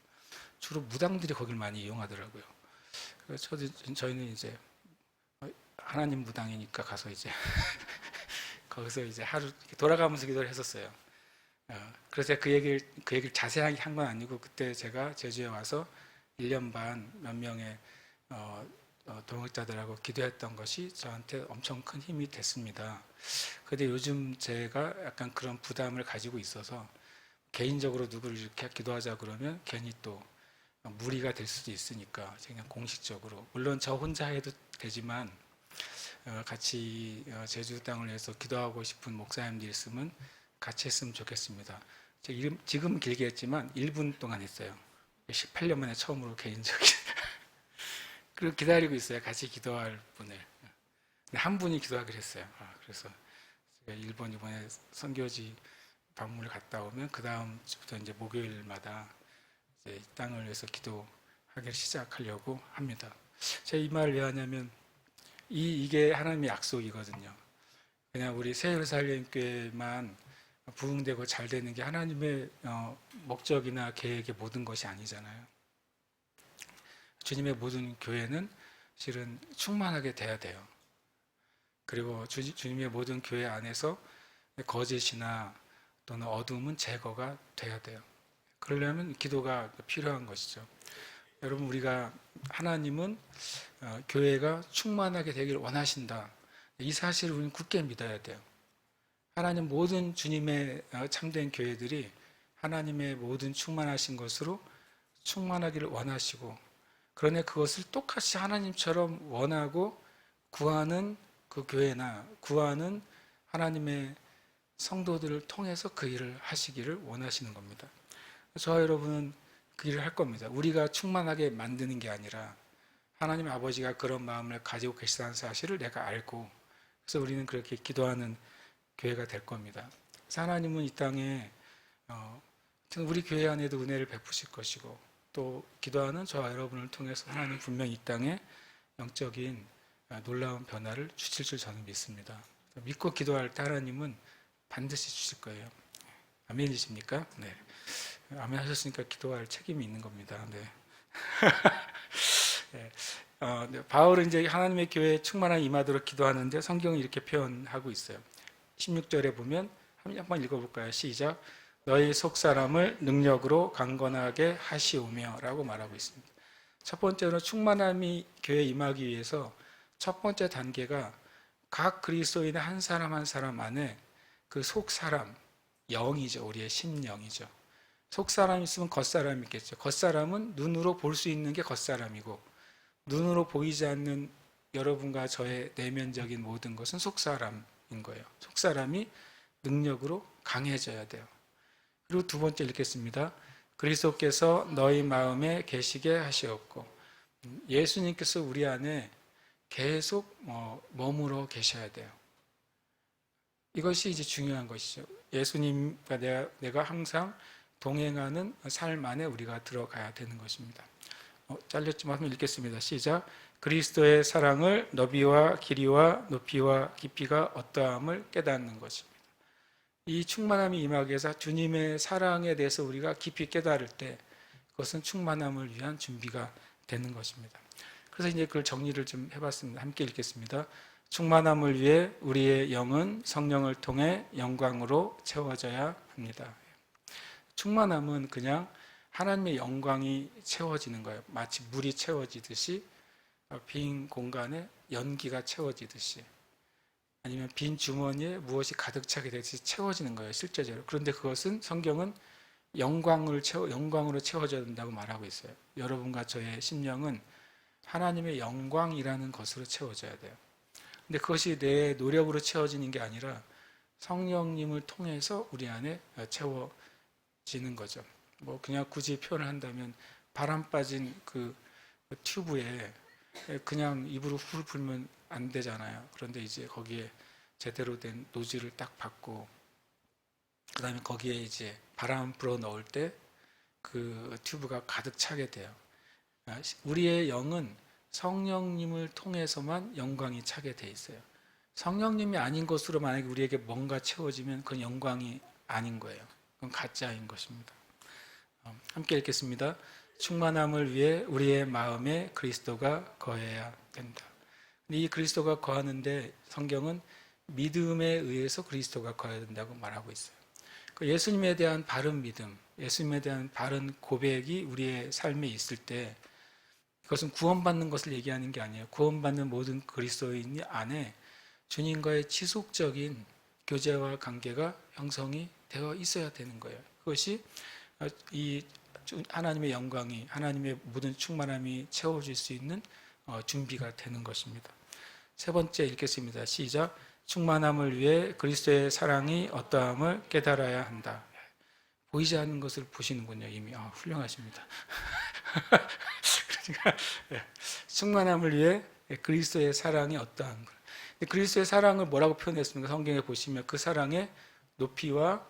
주로 무당들이 거길 많이 이용하더라고요. 그래서 저희는 이제 하나님 무당이니까 가서 이제 거기서 이제 하루 돌아가면서 기도를 했었어요. 그래서 그 얘기를 자세하게 한 건 아니고 그때 제가 제주에 와서 1년 반 몇 명의 동역자들하고 기도했던 것이 저한테 엄청 큰 힘이 됐습니다. 근데 요즘 제가 약간 그런 부담을 가지고 있어서 개인적으로 누구를 이렇게 기도하자 그러면 괜히 또 무리가 될 수도 있으니까 그냥 공식적으로 물론 저 혼자 해도 되지만 같이 제주 땅을 위해서 기도하고 싶은 목사님들이 있으면 같이 했으면 좋겠습니다. 지금 길게 했지만 1분 동안 했어요. 18년 만에 처음으로 개인적인 그리고 기다리고 있어요. 같이 기도할 분을. 한 분이 기도하기로 했어요. 그래서 제가 일본 이번에 선교지 방문을 갔다 오면 그 다음 주부터 이제 목요일마다 이제 이 땅을 위해서 기도하기를 시작하려고 합니다. 제가 이 말을 왜 하냐면 이게 하나님의 약속이거든요. 그냥 우리 새예루살렘 교회만 부흥되고 잘 되는 게 하나님의 목적이나 계획의 모든 것이 아니잖아요. 주님의 모든 교회는 실은 충만하게 돼야 돼요. 그리고 주님의 모든 교회 안에서 거짓이나 또는 어둠은 제거가 돼야 돼요. 그러려면 기도가 필요한 것이죠. 여러분 우리가 하나님은 교회가 충만하게 되기를 원하신다. 이 사실을 우리는 굳게 믿어야 돼요. 하나님 모든 주님의 참된 교회들이 하나님의 모든 충만하신 것으로 충만하기를 원하시고 그러나 그것을 똑같이 하나님처럼 원하고 구하는 그 교회나 구하는 하나님의 성도들을 통해서 그 일을 하시기를 원하시는 겁니다. 저와 여러분은 그 일을 할 겁니다. 우리가 충만하게 만드는 게 아니라 하나님 아버지가 그런 마음을 가지고 계시다는 사실을 내가 알고 그래서 우리는 그렇게 기도하는 교회가 될 겁니다. 그래서 하나님은 이 땅에 우리 교회 안에도 은혜를 베푸실 것이고 또 기도하는 저와 여러분을 통해서 하나님 분명히 이 땅에 영적인 놀라운 변화를 주실 줄 저는 믿습니다. 믿고 기도할 때 하나님은 반드시 주실 거예요. 아멘이십니까? 네. 아멘 하셨으니까 기도할 책임이 있는 겁니다. 네. 네. 바울은 이제 하나님의 교회에 충만한 임하도록 기도하는데 성경이 이렇게 표현하고 있어요. 16절에 보면 한번 읽어볼까요? 시작. 너희 속사람을 능력으로 강건하게 하시오며 라고 말하고 있습니다. 첫 번째로 충만함이 교회에 임하기 위해서 첫 번째 단계가 각 그리스도인의 한 사람 한 사람 안에 그 속사람, 영이죠. 우리의 심령이죠. 속사람이 있으면 겉사람이 있겠죠. 겉사람은 눈으로 볼 수 있는 게 겉사람이고 눈으로 보이지 않는 여러분과 저의 내면적인 모든 것은 속사람인 거예요. 속사람이 능력으로 강해져야 돼요. 그리고 두 번째 읽겠습니다. 그리스도께서 너희 마음에 계시게 하시옵고 예수님께서 우리 안에 계속 머물러 계셔야 돼요. 이것이 이제 중요한 것이죠. 예수님과 내가 항상 동행하는 삶 안에 우리가 들어가야 되는 것입니다. 잘렸지만 한번 읽겠습니다. 시작. 그리스도의 사랑을 너비와 길이와 높이와 깊이가 어떠함을 깨닫는 것입니다. 이 충만함이 임하기 위해서 주님의 사랑에 대해서 우리가 깊이 깨달을 때 그것은 충만함을 위한 준비가 되는 것입니다. 그래서 이제 그걸 정리를 좀 해봤습니다. 함께 읽겠습니다. 충만함을 위해 우리의 영은 성령을 통해 영광으로 채워져야 합니다. 충만함은 그냥 하나님의 영광이 채워지는 거예요. 마치 물이 채워지듯이, 빈 공간에 연기가 채워지듯이, 아니면 빈 주머니에 무엇이 가득 차게 되듯이 채워지는 거예요, 실제적으로. 그런데 그것은 성경은 영광으로 채워져야 된다고 말하고 있어요. 여러분과 저의 심령은 하나님의 영광이라는 것으로 채워져야 돼요. 근데 그것이 내 노력으로 채워지는 게 아니라 성령님을 통해서 우리 안에 채워지는 거죠. 뭐 그냥 굳이 표현을 한다면 바람 빠진 그 튜브에 그냥 입으로 훌 불면 안 되잖아요. 그런데 이제 거기에 제대로 된 노즐을 딱 받고 그 다음에 거기에 이제 바람 불어 넣을 때 그 튜브가 가득 차게 돼요. 우리의 영은 성령님을 통해서만 영광이 차게 돼 있어요. 성령님이 아닌 것으로 만약에 우리에게 뭔가 채워지면 그건 영광이 아닌 거예요. 그건 가짜인 것입니다. 함께 읽겠습니다. 충만함을 위해 우리의 마음에 그리스도가 거해야 된다. 이 그리스도가 거하는데 성경은 믿음에 의해서 그리스도가 거해야 된다고 말하고 있어요. 예수님에 대한 바른 믿음, 예수님에 대한 바른 고백이 우리의 삶에 있을 때 그것은 구원받는 것을 얘기하는 게 아니에요. 구원받는 모든 그리스도인 안에 주님과의 지속적인 교제와 관계가 형성이 되어 있어야 되는 거예요. 그것이 이 하나님의 영광이, 하나님의 모든 충만함이 채워질 수 있는 준비가 되는 것입니다. 세 번째 읽겠습니다. 시작. 충만함을 위해 그리스도의 사랑이 어떠함을 깨달아야 한다. 보이지 않는 것을 보시는군요. 이미 훌륭하십니다. 그러니까 충만함을 위해 그리스도의 사랑이 어떠한 것. 그리스도의 사랑을 뭐라고 표현했습니까? 성경에 보시면 그 사랑의 높이와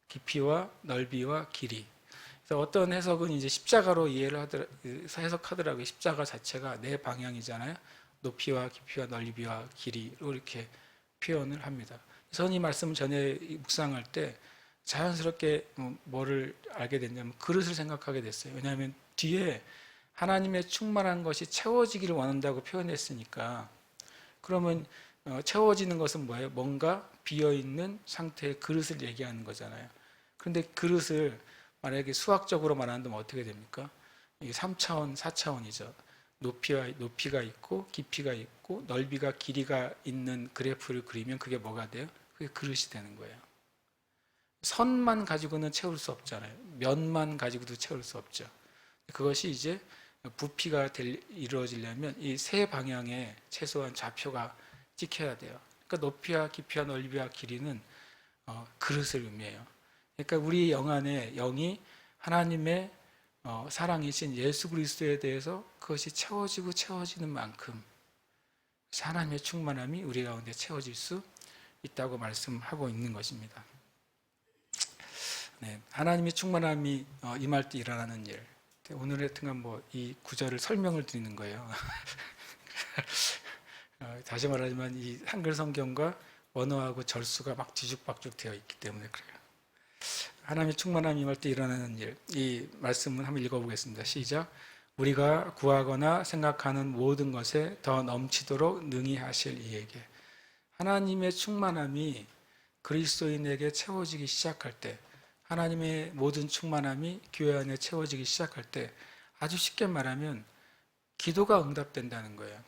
깊이와 넓이와 길이. 그래서 어떤 해석은 이제 십자가로 이해를 해석하더라고요. 십자가 자체가 네 방향이잖아요. 높이와 깊이와 넓이와 길이로 이렇게 표현을 합니다. 저는 이 말씀 전에 묵상할 때 자연스럽게 뭐를 알게 됐냐면 그릇을 생각하게 됐어요. 왜냐하면 뒤에 하나님의 충만한 것이 채워지기를 원한다고 표현했으니까 그러면 채워지는 것은 뭐예요? 뭔가 비어있는 상태의 그릇을 얘기하는 거잖아요. 그런데 그릇을 만약에 수학적으로 말한다면 어떻게 됩니까? 이게 3차원, 4차원이죠. 높이가 있고 깊이가 있고 넓이가 길이가 있는 그래프를 그리면 그게 뭐가 돼요? 그게 그릇이 되는 거예요. 선만 가지고는 채울 수 없잖아요. 면만 가지고도 채울 수 없죠. 그것이 이제 부피가 이루어지려면 이 세 방향에 최소한 좌표가 찍혀야 돼요. 그러니까 높이와 깊이와 넓이와 길이는 그릇을 의미해요. 그러니까 우리 영 안에 영이 하나님의 사랑이신 예수 그리스도에 대해서 그것이 채워지고 채워지는 만큼 하나님의 충만함이 우리 가운데 채워질 수 있다고 말씀하고 있는 것입니다. 네, 하나님의 충만함이 임할 때 일어나는 일. 오늘 하여튼간 이 구절을 설명을 드리는 거예요. 다시 말하지만 이 한글 성경과 원어하고 절수가 막 뒤죽박죽 되어 있기 때문에 그래요. 하나님의 충만함이 임할 때 일어나는 일. 이 말씀은 한번 읽어보겠습니다. 시작. 우리가 구하거나 생각하는 모든 것에 더 넘치도록 능히 하실 이에게. 하나님의 충만함이 그리스도인에게 채워지기 시작할 때, 하나님의 모든 충만함이 교회 안에 채워지기 시작할 때 아주 쉽게 말하면 기도가 응답된다는 거예요.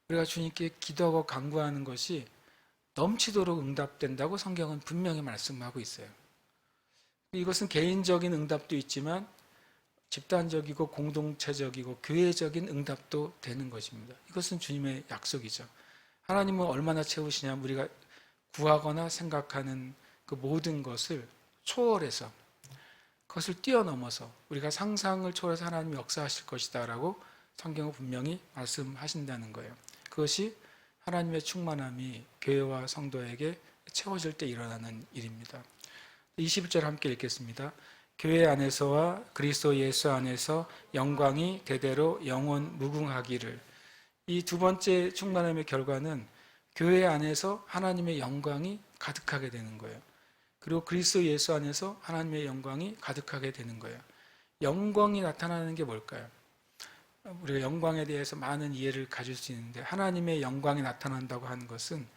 우리가 주님께 기도하고 간구하는 것이 넘치도록 응답된다고 성경은 분명히 말씀하고 있어요. 이것은 개인적인 응답도 있지만 집단적이고 공동체적이고 교회적인 응답도 되는 것입니다. 이것은 주님의 약속이죠. 하나님은 얼마나 채우시냐면 우리가 구하거나 생각하는 그 모든 것을 초월해서 그것을 뛰어넘어서 우리가 상상을 초월해서 하나님이 역사하실 것이다 라고 성경은 분명히 말씀하신다는 거예요. 그것이 하나님의 충만함이 교회와 성도에게 채워질 때 일어나는 일입니다. 21절 함께 읽겠습니다. 교회 안에서와 그리스도 예수 안에서 영광이 대대로 영원 무궁하기를. 이 두 번째 충만함의 결과는 교회 안에서 하나님의 영광이 가득하게 되는 거예요. 그리고 그리스도 예수 안에서 하나님의 영광이 가득하게 되는 거예요. 영광이 나타나는 게 뭘까요? 우리가 영광에 대해서 많은 이해를 가질 수 있는데, 하나님의 영광이 나타난다고 하는 것은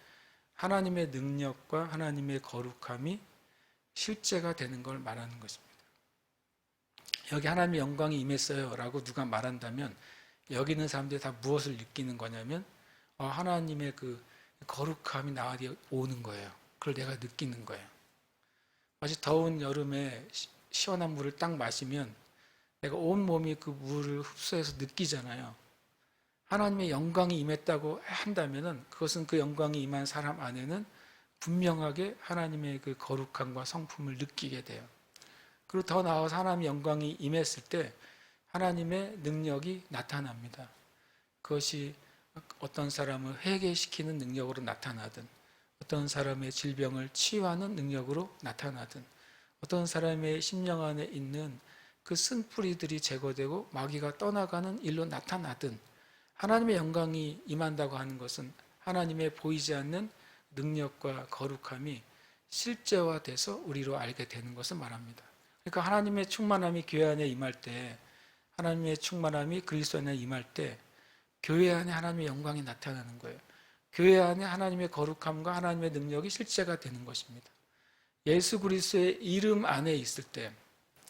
하나님의 능력과 하나님의 거룩함이 실제가 되는 걸 말하는 것입니다. 여기 하나님의 영광이 임했어요 라고 누가 말한다면 여기 있는 사람들이 다 무엇을 느끼는 거냐면 하나님의 그 거룩함이 나한테 오는 거예요. 그걸 내가 느끼는 거예요. 마치 더운 여름에 시원한 물을 딱 마시면 내가 온 몸이 그 물을 흡수해서 느끼잖아요. 하나님의 영광이 임했다고 한다면 그것은 그 영광이 임한 사람 안에는 분명하게 하나님의 그 거룩함과 성품을 느끼게 돼요. 그리고 더 나아가서 하나님의 영광이 임했을 때 하나님의 능력이 나타납니다. 그것이 어떤 사람을 회개시키는 능력으로 나타나든, 어떤 사람의 질병을 치유하는 능력으로 나타나든, 어떤 사람의 심령 안에 있는 그 쓴뿌리들이 제거되고 마귀가 떠나가는 일로 나타나든, 하나님의 영광이 임한다고 하는 것은 하나님의 보이지 않는 능력과 거룩함이 실제화돼서 우리로 알게 되는 것을 말합니다. 그러니까 하나님의 충만함이 교회 안에 임할 때, 하나님의 충만함이 그리스도 안에 임할 때 교회 안에 하나님의 영광이 나타나는 거예요. 교회 안에 하나님의 거룩함과 하나님의 능력이 실제가 되는 것입니다. 예수 그리스도의 이름 안에 있을 때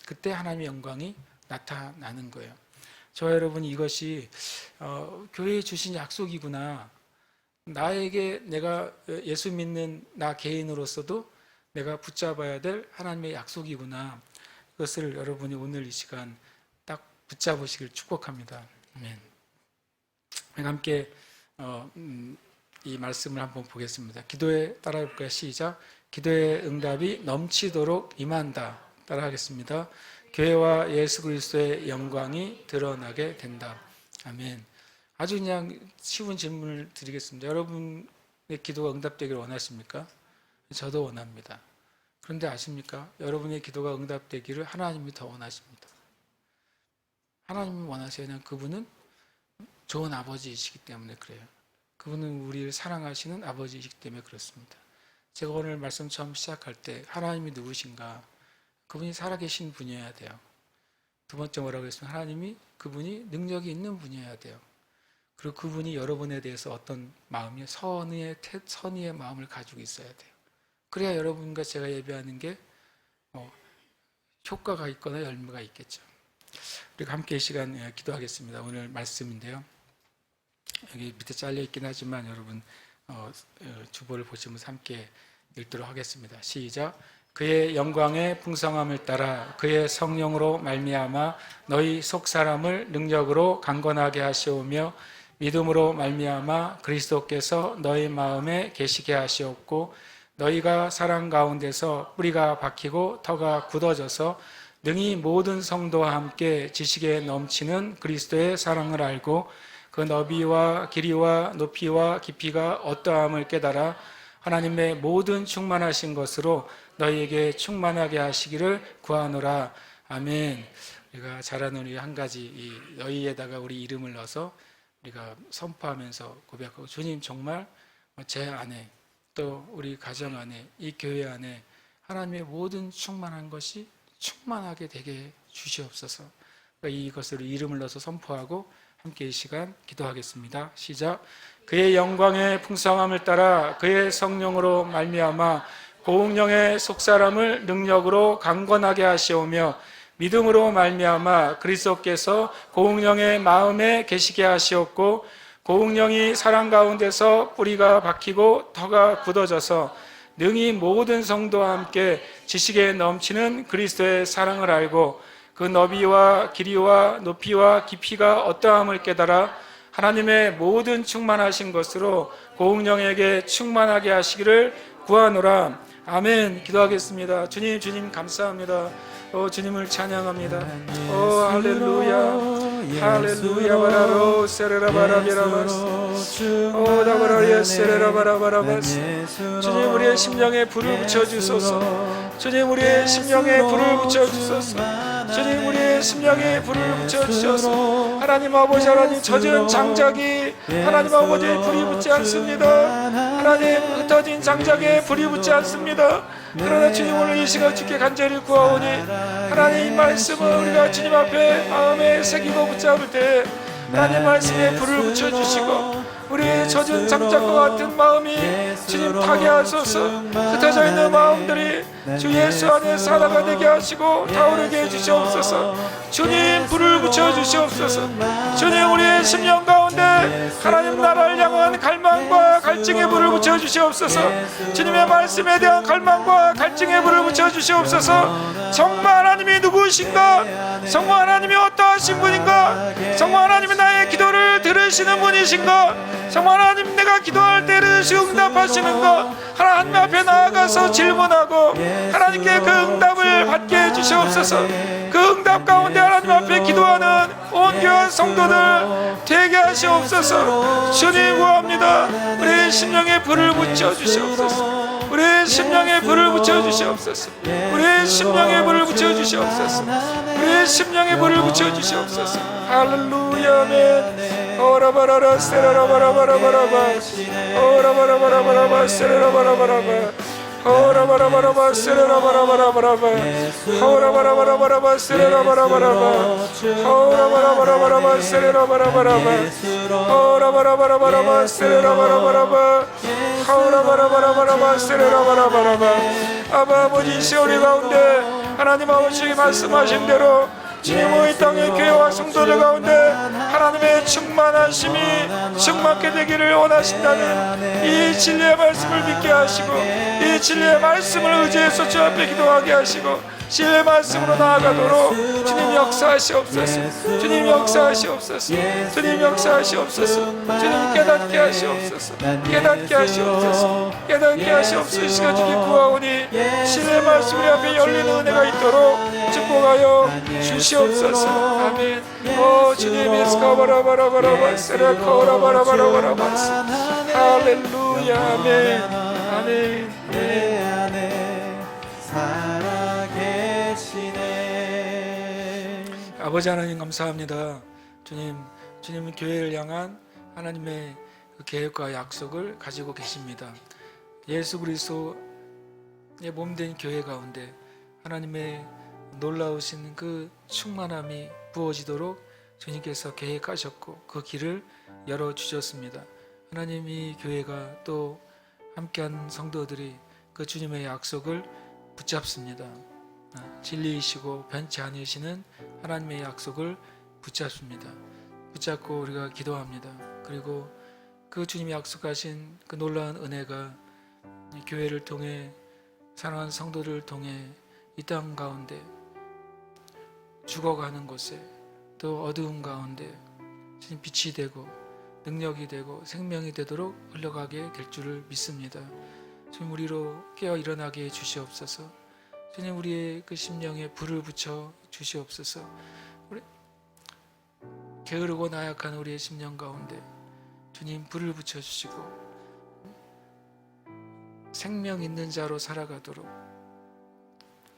그때 하나님의 영광이 나타나는 거예요. 저와 여러분, 이것이 교회에 주신 약속이구나. 나에게 내가 예수 믿는 나 개인으로서도 내가 붙잡아야 될 하나님의 약속이구나. 그것을 여러분이 오늘 이 시간 딱 붙잡으시길 축복합니다. 아멘. 함께 이 말씀을 한번 보겠습니다. 기도에 따라해볼까요? 시작. 기도의 응답이 넘치도록 임한다. 따라하겠습니다. 교회와 예수 그리스도의 영광이 드러나게 된다. 아멘. 아주 그냥 쉬운 질문을 드리겠습니다. 여러분의 기도가 응답되기를 원하십니까? 저도 원합니다. 그런데 아십니까? 여러분의 기도가 응답되기를 하나님이 더 원하십니다. 하나님이 원하세요. 그냥 그분은 좋은 아버지이시기 때문에 그래요. 그분은 우리를 사랑하시는 아버지이시기 때문에 그렇습니다. 제가 오늘 말씀 처음 시작할 때 하나님이 누구신가? 그분이 살아계신 분이어야 돼요. 두 번째 뭐라고 했습니까? 하나님이 그분이 능력이 있는 분이어야 돼요. 그리고 그분이 여러분에 대해서 어떤 마음이 선의의 마음을 가지고 있어야 돼요. 그래야 여러분과 제가 예배하는 게 효과가 있거나 열매가 있겠죠. 우리가 함께 이 시간 기도하겠습니다. 오늘 말씀인데요. 여기 밑에 잘려 있긴 하지만 여러분 주보를 보시면서 함께 읽도록 하겠습니다. 시작. 그의 영광의 풍성함을 따라 그의 성령으로 말미암아 너희 속 사람을 능력으로 강건하게 하시오며 믿음으로 말미암아 그리스도께서 너희 마음에 계시게 하시옵고 너희가 사랑 가운데서 뿌리가 박히고 터가 굳어져서 능히 모든 성도와 함께 지식에 넘치는 그리스도의 사랑을 알고 그 너비와 길이와 높이와 깊이가 어떠함을 깨달아 하나님의 모든 충만하신 것으로 너희에게 충만하게 하시기를 구하노라. 아멘. 우리가 잘하는 우리 한 가지 너희에다가 우리 이름을 넣어서 우리가 선포하면서 고백하고, 주님 정말 제 안에 또 우리 가정 안에 이 교회 안에 하나님의 모든 충만한 것이 충만하게 되게 주시옵소서. 이것을 이름을 넣어서 선포하고 함께 이 시간 기도하겠습니다. 시작. 그의 영광의 풍성함을 따라 그의 성령으로 말미암아 고운령의 속사람을 능력으로 강건하게 하시오며 믿음으로 말미암아 그리스도께서 고운령의 마음에 계시게 하시옵고 고운령이 사랑 가운데서 뿌리가 박히고 터가 굳어져서 능히 모든 성도와 함께 지식에 넘치는 그리스도의 사랑을 알고 그 너비와 길이와 높이와 깊이가 어떠함을 깨달아 하나님의 모든 충만하신 것으로 고운령에게 충만하게 하시기를 구하노라. 아멘. 기도하겠습니다. 주님 감사합니다. 주님을 찬양합니다. 할렐루야. 할렐루야 바라로 세레라바라비라바스 오다바라리에 세레라바라바라바스 주님 우리의 심령에 불을 붙여주소서. 주님 우리의 심령에 불을 붙여주소서. 주님 우리의 심령에 불을 붙여주셔서 하나님 아버지 하나님 젖은 장작이 하나님 아버지 불이 붙지 않습니다. 하나님 흩어진 장작에 불이 붙지 않습니다. 그러나 주님 오늘 이 시간 주께 간절히 구하오니 하나님 이 말씀을 우리가 주님 앞에 마음에 새기고 붙잡을 때 하나님 말씀에 불을 붙여주시고 우리의 젖은 장작과 같은 마음이 주님 타게 하소서. 흩어져 있는 마음들이 주 예수 안에 살아가 되게 하시고 타오르게 해주시옵소서. 주님 불을 붙여주시옵소서. 주님 우리의 심령 가운데 하나님 나라를 향한 갈망과 갈증의 불을 붙여주시옵소서. 주님의 말씀에 대한 갈망과 갈증의 불을 붙여주시옵소서. 정말 하나님이 누구신가? 정말 하나님이 어떠하신 분인가? 정말 하나님이 나의 기도를 들으시는 분이신가? 정말 하나님 내가 기도할 때를 응답하시는가? 하나님 앞에 나아가서 질문하고 하나님께 그 응답을 받게 해주시옵소서. 그 응답 가운데 하나님 앞에 기도하는 온 교회 성도들 되게 하시옵소서. 주님 구합니다. 우리의 심령에 불을 붙여주시옵소서. 우리의 심령에 불을 붙여주시옵소서. 우리의 심령에 불을 붙여주시옵소서. 우리의 심령에 불을 붙여주시옵소서. 할렐루야 아멘. 오라바라라 세라라바라바라바라바 오라바라바라바라바 세라라바라바라바 오라바라바라바 세라라바라바라바라바 오라바라바라바라바 세라라바라바라바 오라바라바라바라바 세라라바라바라바 오라바라바라바라바 세라라바라바라바 오라바라바라바라바 세라라바라바라바 아버지 시온의 가운데 하나님 아버지 말씀하신 대로 주님의 이 땅의 교회와 성도들 가운데 하나님의 충만하심이 충만케 되기를 원하신다는 이 진리의 말씀을 믿게 하시고 이 진리의 말씀을 의지해서 주 앞에 기도하게 하시고 진리의 말씀으로 나아가도록 주님 역사하시옵소서. 주님 역사하시옵소서. 주님 역사하시옵소서. 주님 깨닫게 하시옵소서. 깨닫게 하시옵소서. 깨닫게 하시옵소서. 이 시간 주님 구하오니 진리의 말씀 우리 앞에 열리는 은혜가 있도록 축복하여 주시옵소서. 아멘. 오 주님 에스카바라바라바라바 세라카오라바라바라바라바 할렐루야 아멘. 아멘. 내 안에 살아계시네. 아버지 하나님 감사합니다. 주님은 교회를 향한 하나님의 그 계획과 약속을 가지고 계십니다. 예수 그리스도의 몸된 교회 가운데 하나님의 놀라우신 그 충만함이 부어지도록 주님께서 계획하셨고 그 길을 열어주셨습니다. 하나님 이 교회가 또 함께한 성도들이 그 주님의 약속을 붙잡습니다. 진리이시고 변치 않으시는 하나님의 약속을 붙잡습니다. 붙잡고 우리가 기도합니다. 그리고 그 주님이 약속하신 그 놀라운 은혜가 교회를 통해 사랑하는 성도들을 통해 이 땅 가운데 죽어가는 곳에 또 어두운 가운데 주님 빛이 되고 능력이 되고 생명이 되도록 흘러가게 될 줄을 믿습니다. 주님 우리로 깨어 일어나게 해 주시옵소서. 주님 우리의 그 심령에 불을 붙여 주시옵소서. 우리 게으르고 나약한 우리의 심령 가운데 주님 불을 붙여 주시고 생명 있는 자로 살아가도록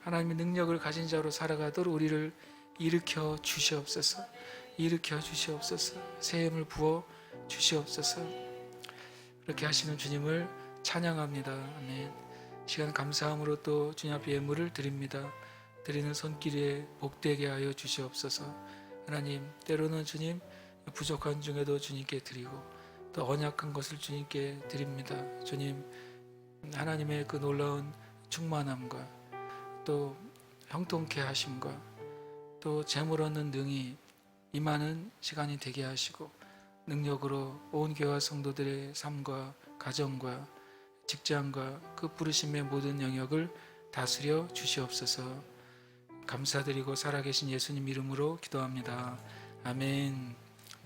하나님의 능력을 가진 자로 살아가도록 우리를 일으켜 주시옵소서. 일으켜 주시옵소서. 새 힘을 부어 주시옵소서. 그렇게 하시는 주님을 찬양합니다. 아멘. 시간 감사함으로 또 주님 앞에 예물을 드립니다. 드리는 손길에 복되게 하여 주시옵소서. 하나님 때로는 주님 부족한 중에도 주님께 드리고 또 언약한 것을 주님께 드립니다. 주님 하나님의 그 놀라운 충만함과 또 형통케 하심과 또 재물 얻는 능이 임하는 시간이 되게 하시고 능력으로 온 교회 성도들의 삶과 가정과 직장과 그 부르심의 모든 영역을 다스려 주시옵소서. 감사드리고 살아계신 예수님 이름으로 기도합니다. 아멘.